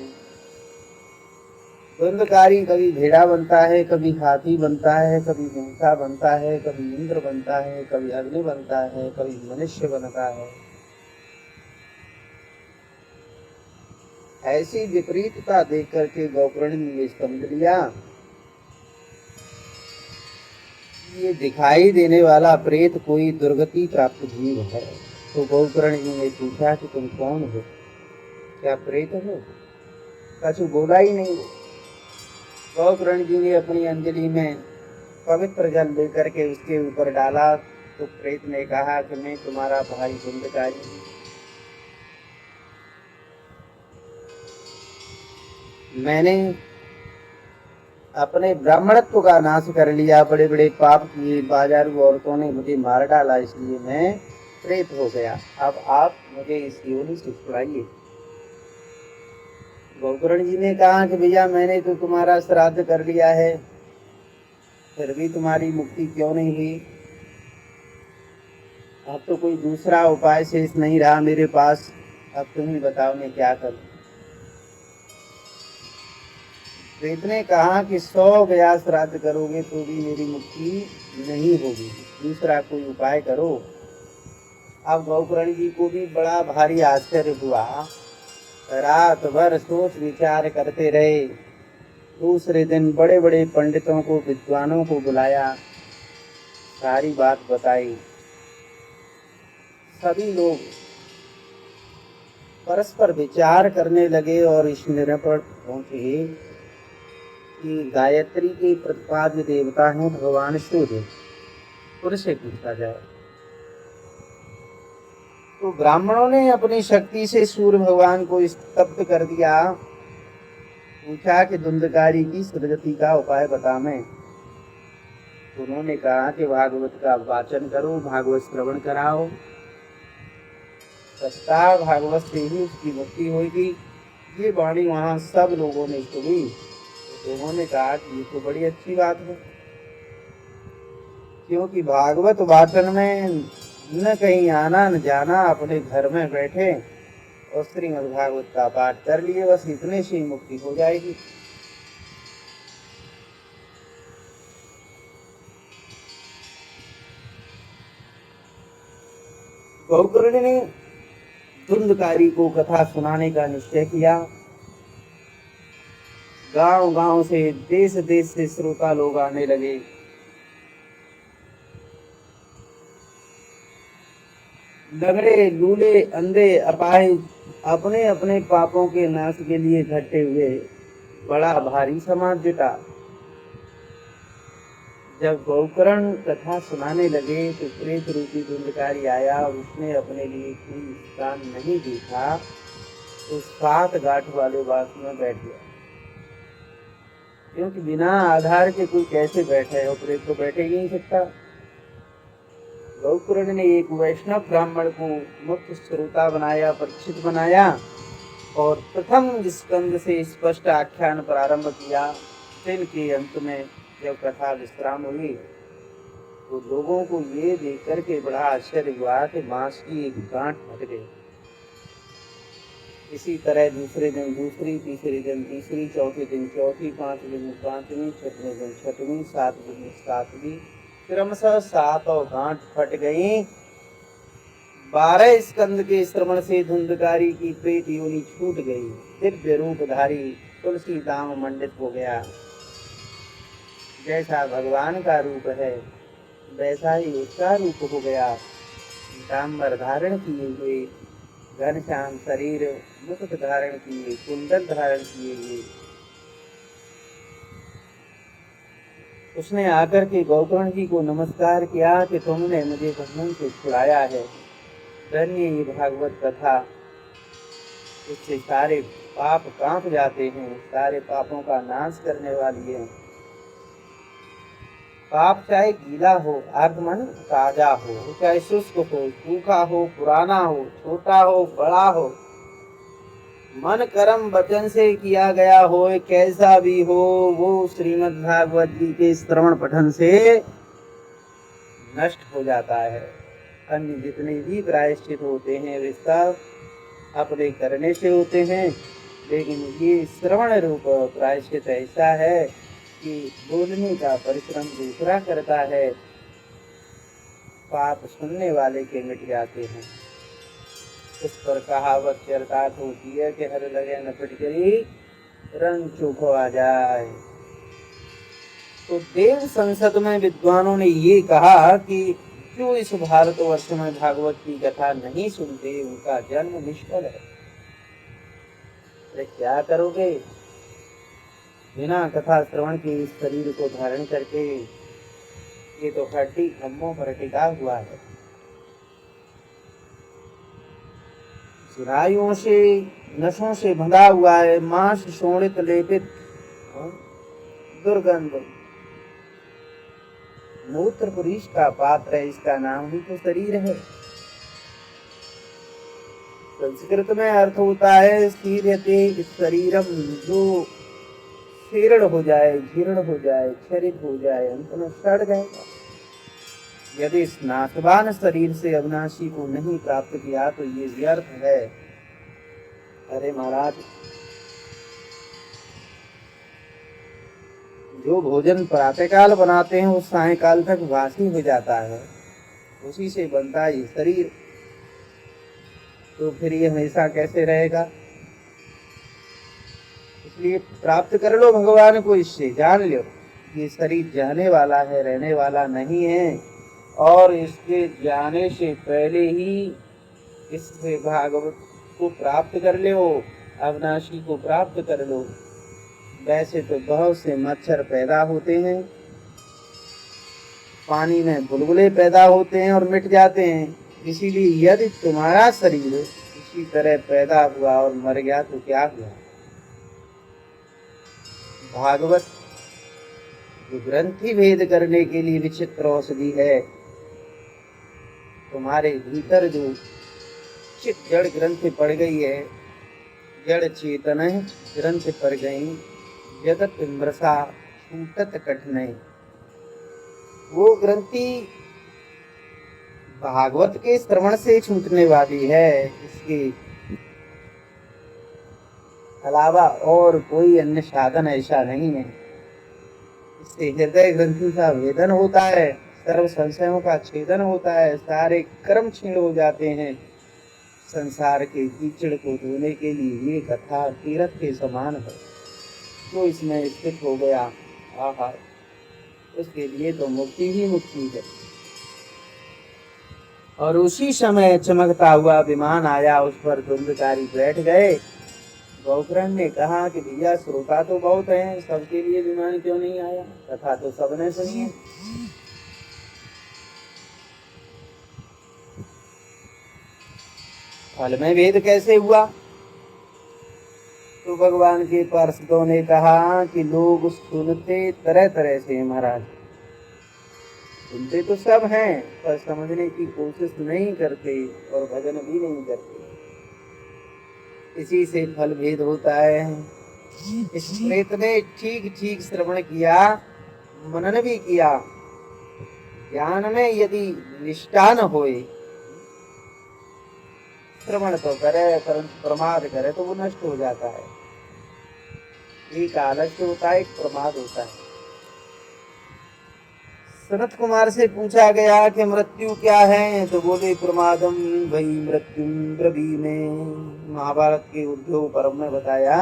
द्वंद्वकारी कभी भेड़ा बनता है, कभी हाथी बनता है, कभी मूसा बनता है, कभी इंद्र बनता है, कभी अग्नि बनता है, कभी मनुष्य बनता है। ऐसी विपरीतता देख करके गौकर्ण ने समझ लिया ये दिखाई देने वाला प्रेत कोई दुर्गति प्राप्त जीव है। तो गौकर्ण जी ने पूछा कि तुम कौन हो, क्या प्रेत हो? कछु बोला ही नहीं। गौकर्ण जी ने अपनी अंजलि में पवित्र जल लेकर के उसके ऊपर डाला तो प्रेत ने कहा कि मैं तुम्हारा भाई धुंधकारी हूँ। मैंने अपने ब्राह्मणत्व का नाश कर लिया, बड़े बड़े पाप किए, बाजारू औरतों ने मुझे मार डाला, इसलिए मैं प्रेत हो गया। अब आप मुझे इस योनि से छुड़ाइए। गौकर्ण जी ने कहा कि भैया मैंने तो तुम्हारा श्राद्ध कर लिया है, फिर भी तुम्हारी मुक्ति क्यों नहीं हुई? अब तो कोई दूसरा उपाय शेष नहीं रहा मेरे पास, अब तुम ही बताओ मैं क्या करूं। प्रेत ने कहा कि 100 गया श्राद्ध करोगे तो भी मेरी मुक्ति नहीं होगी, दूसरा कोई उपाय करो। अब गौकर्ण जी को भी बड़ा भारी आश्चर्य हुआ, रात भर सोच विचार करते रहे। दूसरे दिन बड़े बड़े पंडितों को, विद्वानों को बुलाया, सारी बात बताई। सभी लोग परस्पर विचार करने लगे और इस निर्णय पर पहुंचे कि गायत्री के प्रतिपाद्य देवता हैं भगवान सूर्य, उनसे पूछा जाए। तो ब्राह्मणों ने अपनी शक्ति से सूर्य भगवान को स्तब्ध कर दिया। पूछा कि धुंधकारी की सदगति का उपाय बता मैं। तो उन्होंने कहा कि भागवत का वाचन करो, भागवत श्रवण कराओ, सस्ता भागवत से ही उसकी मुक्ति होगी। ये वाणी वहां सब लोगों ने सुनी। तो उन्होंने कहा कि ये तो बड़ी अच्छी बात है, क्योंकि भागवत वाचन में न कहीं आना न जाना, अपने घर में बैठे और श्रीमद् भागवत का पाठ कर लिए, बस इतने से मुक्ति हो जाएगी। गौकर्ण ने धुंधकारी को कथा सुनाने का निश्चय किया। गांव गांव से, देश देश से श्रोता लोग आने लगे। लंगड़े, लूले, अंधे, अपाहिज अपने अपने पापों के नाश के लिए इकट्ठे हुए। बड़ा भारी समाज जुटा। जब गौकर्ण कथा सुनाने लगे तो प्रेत रूपी धुंधकारी आया और उसने अपने लिए कोई स्थान नहीं देखा तो 7 गांठ वाले बास में बैठ गया। क्योंकि बिना आधार के कोई कैसे बैठे, और प्रेत तो बैठे ही नहीं सकता। गौकर्ण ने एक वैष्णव ब्राह्मण को मुख्य श्रोता बनाया, परीक्षित बनाया और प्रथम स्कंद से स्पष्ट आख्यान प्रारंभ किया। दिन के अंत में जब कथा विश्राम हुई तो लोगों को ये देख करके बड़ा आश्चर्य हुआ कि बांस की एक गांठ फट गई। इसी तरह दूसरे दिन दूसरी, तीसरे दिन तीसरी, चौथे दिन चौथी, 5वें दिन 5वीं, 6वें दिन 6वीं, 7वें दिन 7वीं, क्रमशः 7 गांठ फट गई। 12 स्कंद के श्रवण से धुंधकारी की प्रेत योनि छूट गई। दिव्य रूपधारी तुलसी दाम मंडित हो गया। जैसा भगवान का रूप है वैसा ही उसका रूप हो गया। पीताम्बर धारण किए हुए, घनश्याम शरीर, मुकुट धारण किए, कुंडल धारण किए हुए, उसने आकर के गौतम जी को नमस्कार किया कि तुमने मुझे बंधन से छुड़ाया है। धन्य ये भागवत कथा, इससे सारे पाप कांप जाते हैं, सारे पापों का नाश करने वाली है। पाप चाहे गीला हो, आगमन ताजा हो, चाहे शुष्क हो, सूखा हो, पुराना हो, छोटा हो, बड़ा हो, मन कर्म वचन से किया गया हो, कैसा भी हो, वो श्रीमद् भागवत जी के श्रवण पठन से नष्ट हो जाता है। अन्य जितने भी प्रायश्चित होते हैं वे सब अपने करने से होते हैं, लेकिन ये श्रवण रूप प्रायश्चित ऐसा है कि बोलने का परिश्रम दूसरा करता है, पाप सुनने वाले के मिट जाते हैं। उस पर कहावत चरितार्थ होती है कि हर लगे न फिटकरी रंग चोखो आ जाए। तो देव संसद में विद्वानों ने ये कहा कि जो इस भारतवर्ष में भागवत की कथा नहीं सुनते उनका जन्म निष्फल है। अरे क्या करोगे, बिना कथा श्रवण के इस शरीर को धारण करके, ये तो हड्डी खम्भों पर टिका हुआ है। सुराइयों से, नशों से बंधा हुआ है, मांस शोणित लेपित, दुर्गंध, मूत्र पुरुष का पात्र है, इसका नाम ही तो शरीर है। संस्कृत में अर्थ होता है शीर्यते शरीरम, जो शीर्ण हो जाए, जीर्ण हो जाए, क्षरित हो जाए, अंत में सड़ जाएगा। यदि इस नाशवान शरीर से अविनाशी को नहीं प्राप्त किया तो ये व्यर्थ है। अरे महाराज, जो भोजन प्रातःकाल बनाते हैं वो सायंकाल तक वासी हो जाता है, उसी से बनता है ये शरीर, तो फिर ये हमेशा कैसे रहेगा। इसलिए प्राप्त कर लो भगवान को, इससे जान लो ये शरीर जाने वाला है, रहने वाला नहीं है। और इसके जाने से पहले ही इससे भागवत को प्राप्त कर लो, अविनाशी को प्राप्त कर लो। वैसे तो बहुत से मच्छर पैदा होते हैं, पानी में बुलबुले पैदा होते हैं और मिट जाते हैं। इसीलिए यदि तुम्हारा शरीर इसी तरह पैदा हुआ और मर गया तो क्या हुआ। भागवत जो ग्रंथि भेद करने के लिए विचित्र औषधि है, तुम्हारे भीतर जो चित जड़ ग्रंथि पड़ गई है, जड़ चेतन ग्रंथि पड़ गई, जगत मृषा छूटत कठिन, वो ग्रंथि भागवत के श्रवण से छूटने वाली है। इसके अलावा और कोई अन्य साधन ऐसा नहीं है। इससे हृदय ग्रंथि का वेदन होता है, सर्व संशयों का छेदन होता है, सारे कर्म क्षीण हो जाते हैं। संसार के कीचड़ को धोने के लिए ये कथा तीर्थ के समान है। जो इसमें स्थित हो गया, आहा, उसके लिए तो मुक्ति ही मुक्ति है। और उसी समय चमकता हुआ विमान आया, उस पर धुंधकारी बैठ गए। गौकर्ण ने कहा कि भैया श्रोता तो बहुत हैं, सबके लिए विमान क्यों नहीं आया, कथा तो सबने सुनी है। फल में भेद कैसे हुआ। तो भगवान के पार्षदों ने कहा कि लोग सुनते तरह तरह से महाराज, सुनते तो सब हैं पर समझने की कोशिश नहीं करते और भजन भी नहीं करते। इसी से फल भेद होता है। इस प्रेत ने ठीक ठीक श्रवण किया, मनन भी किया, ज्ञान में यदि निष्ठा न होए, श्रवण तो करे परंतु प्रमाद करे तो वो नष्ट हो जाता है। एक आलस्य होता है, एक प्रमाद होता है। सनत कुमार से पूछा गया कि मृत्यु क्या है, तो बोले प्रमादम वही मृत्यु ब्रवीमे। महाभारत के उद्योग पर्व में बताया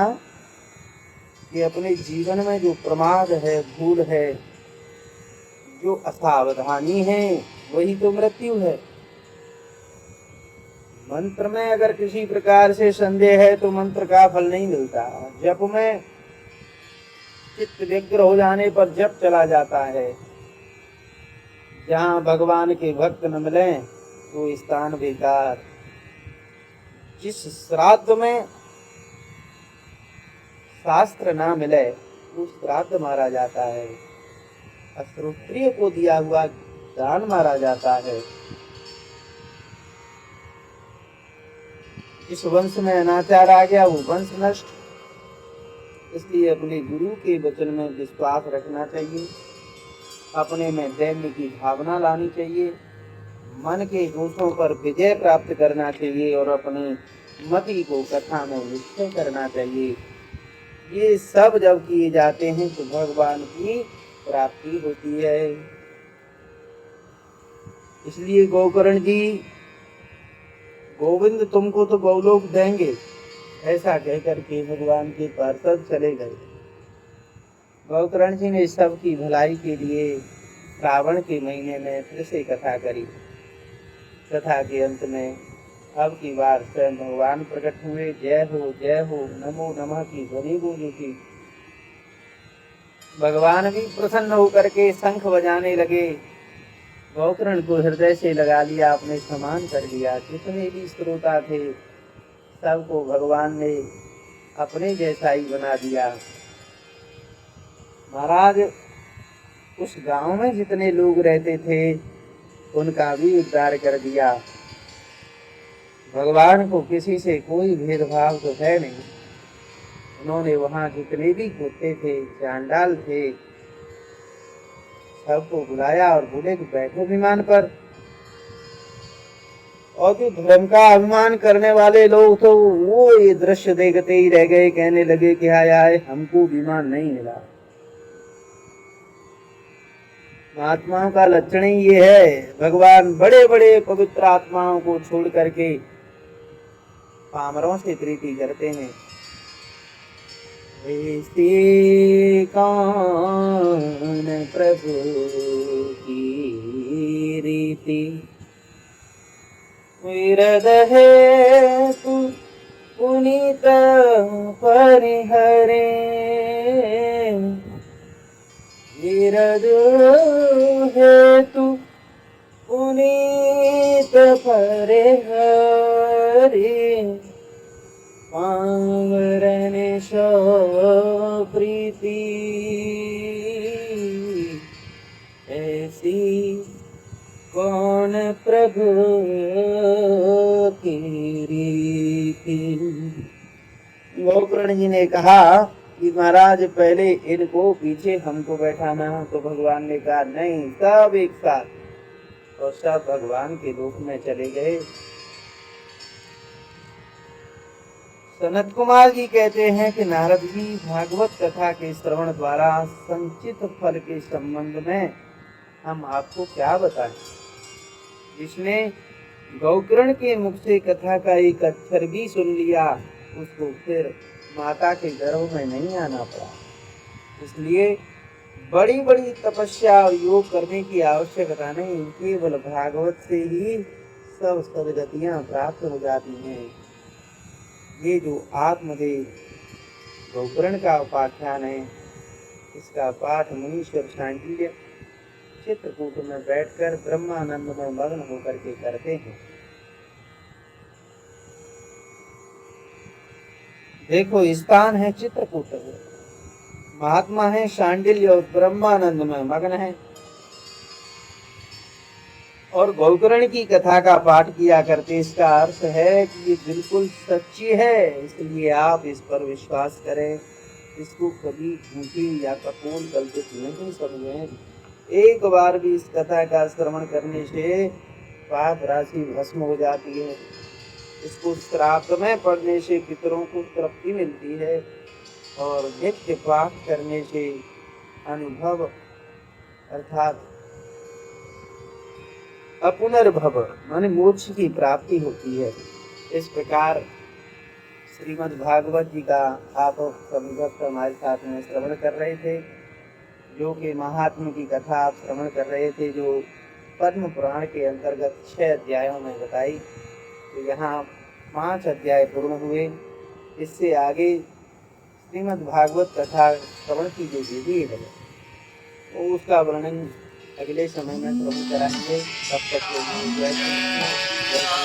कि अपने जीवन में जो प्रमाद है, भूल है, जो असावधानी है वही तो मृत्यु है। मंत्र में अगर किसी प्रकार से संदेह है तो मंत्र का फल नहीं मिलता। जप में चित्त व्यग्र हो जाने पर जप चला जाता है। जहाँ भगवान के भक्त न मिले तो स्थान बेकार। जिस श्राद्ध में शास्त्र ना मिले तो श्राद्ध मारा जाता है। अश्रोत्रिय को दिया हुआ दान मारा जाता है। जिस वंश में अनाचार आ गया वो वंश नष्ट। इसलिए अपने गुरु के वचन में विश्वास रखना चाहिए, अपने में दैन्य की भावना लानी चाहिए, मन के दोषों पर विजय प्राप्त करना चाहिए और अपने मति को कथा में निश्चय करना चाहिए। ये सब जब किए जाते हैं तो भगवान की प्राप्ति होती है। इसलिए गोकर्ण जी, गोविंद तुमको तो गौलोक देंगे, ऐसा कहकर के भगवान के पार्षद चले गए। गोकर्ण जी ने सबकी भलाई के लिए श्रावण के महीने में फिर से कथा करी। कथा के अंत में अब की बार स्वयं भगवान प्रकट हुए। जय हो नमो नमः की ध्वनि गूंजी थी। भगवान भी प्रसन्न होकर के शंख बजाने लगे। गोकर्ण को हृदय से लगा लिया, अपने समान कर लिया। जितने भी श्रोता थे सबको भगवान ने अपने जैसा ही बना दिया। महाराज उस गांव में जितने लोग रहते थे उनका भी उद्धार कर दिया। भगवान को किसी से कोई भेदभाव तो है नहीं। उन्होंने वहां जितने भी कुत्ते थे, चांडाल थे, सबको बुलाया और बोले कि बैठो विमान पर। और जो धर्म का अभिमान करने वाले लोग तो वो ये दृश्य देखते ही रह गए, कहने लगे कि हाय हाय हमको विमान नहीं मिला। महात्माओं का लक्षण ही ये है। भगवान बड़े बड़े पवित्र आत्माओं को छोड़ करके पामरों से प्रीति करते हैं। ऐसे कौन प्रभु की रीति, विरद है तू पुनीत परिहरे, विरद है तू पुनीत परिहरे, पावरन सो प्रीति ऐसी कौन प्रभु की रीति। गोकर्ण जी ने कहा कि महाराज पहले इनको पीछे हमको बैठाना। तो भगवान ने कहा नहीं, सब एक साथ। और सब भगवान के रूप में चले गए। सनत कुमार जी कहते हैं कि नारद जी भागवत कथा के श्रवण द्वारा संचित फल के संबंध में हम आपको क्या बताएं। जिसने गोकर्ण के मुख से कथा का एक अक्षर भी सुन लिया उसको फिर माता के गर्भ में नहीं आना पड़ा। इसलिए बड़ी बड़ी तपस्या और योग करने की आवश्यकता नहीं, केवल भागवत से ही सब सदगतियां प्राप्त हो जाती हैं। ये जो आत्मदेव गोकर्ण का उपाख्यान है, इसका पाठ मुनीश्वर शांडिल्य चित्रकूट में बैठकर ब्रह्मानंद में मग्न होकर के करते हैं। देखो स्थान है चित्रकूट, महात्मा है शांडिल्य और ब्रह्मानंद में मग्न है और गोकर्ण की कथा का पाठ किया करते। इसका अर्थ है कि ये बिल्कुल सच्ची है, इसलिए आप इस पर विश्वास करें। इसको कभी झूठी या कपोल कल्पित नहीं समझें। एक बार भी इस कथा का श्रवण करने से पाप राशि भस्म हो जाती है। इसको श्राद्ध में पढ़ने से पितरों को तृप्ति मिलती है और नित्य पाठ करने से अनुभव अर्थात अपुनर्भव माने मोक्ष की प्राप्ति होती है। इस प्रकार श्रीमद् भागवत जी का आप सभी भक्त हमारे साथ में श्रवण कर रहे थे। जो कि महात्मा की कथा आप श्रवण कर रहे थे, जो पद्म पुराण के अंतर्गत 6 अध्यायों में बताई। तो यहाँ 5 अध्याय पूर्ण हुए। इससे आगे श्रीमद् भागवत कथा श्रवण की जो विधि है तो उसका वर्णन अगले समय में श्रवण कराएंगे। तब तक के लिए जय श्री कृष्ण, जय श्री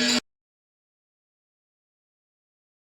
राम।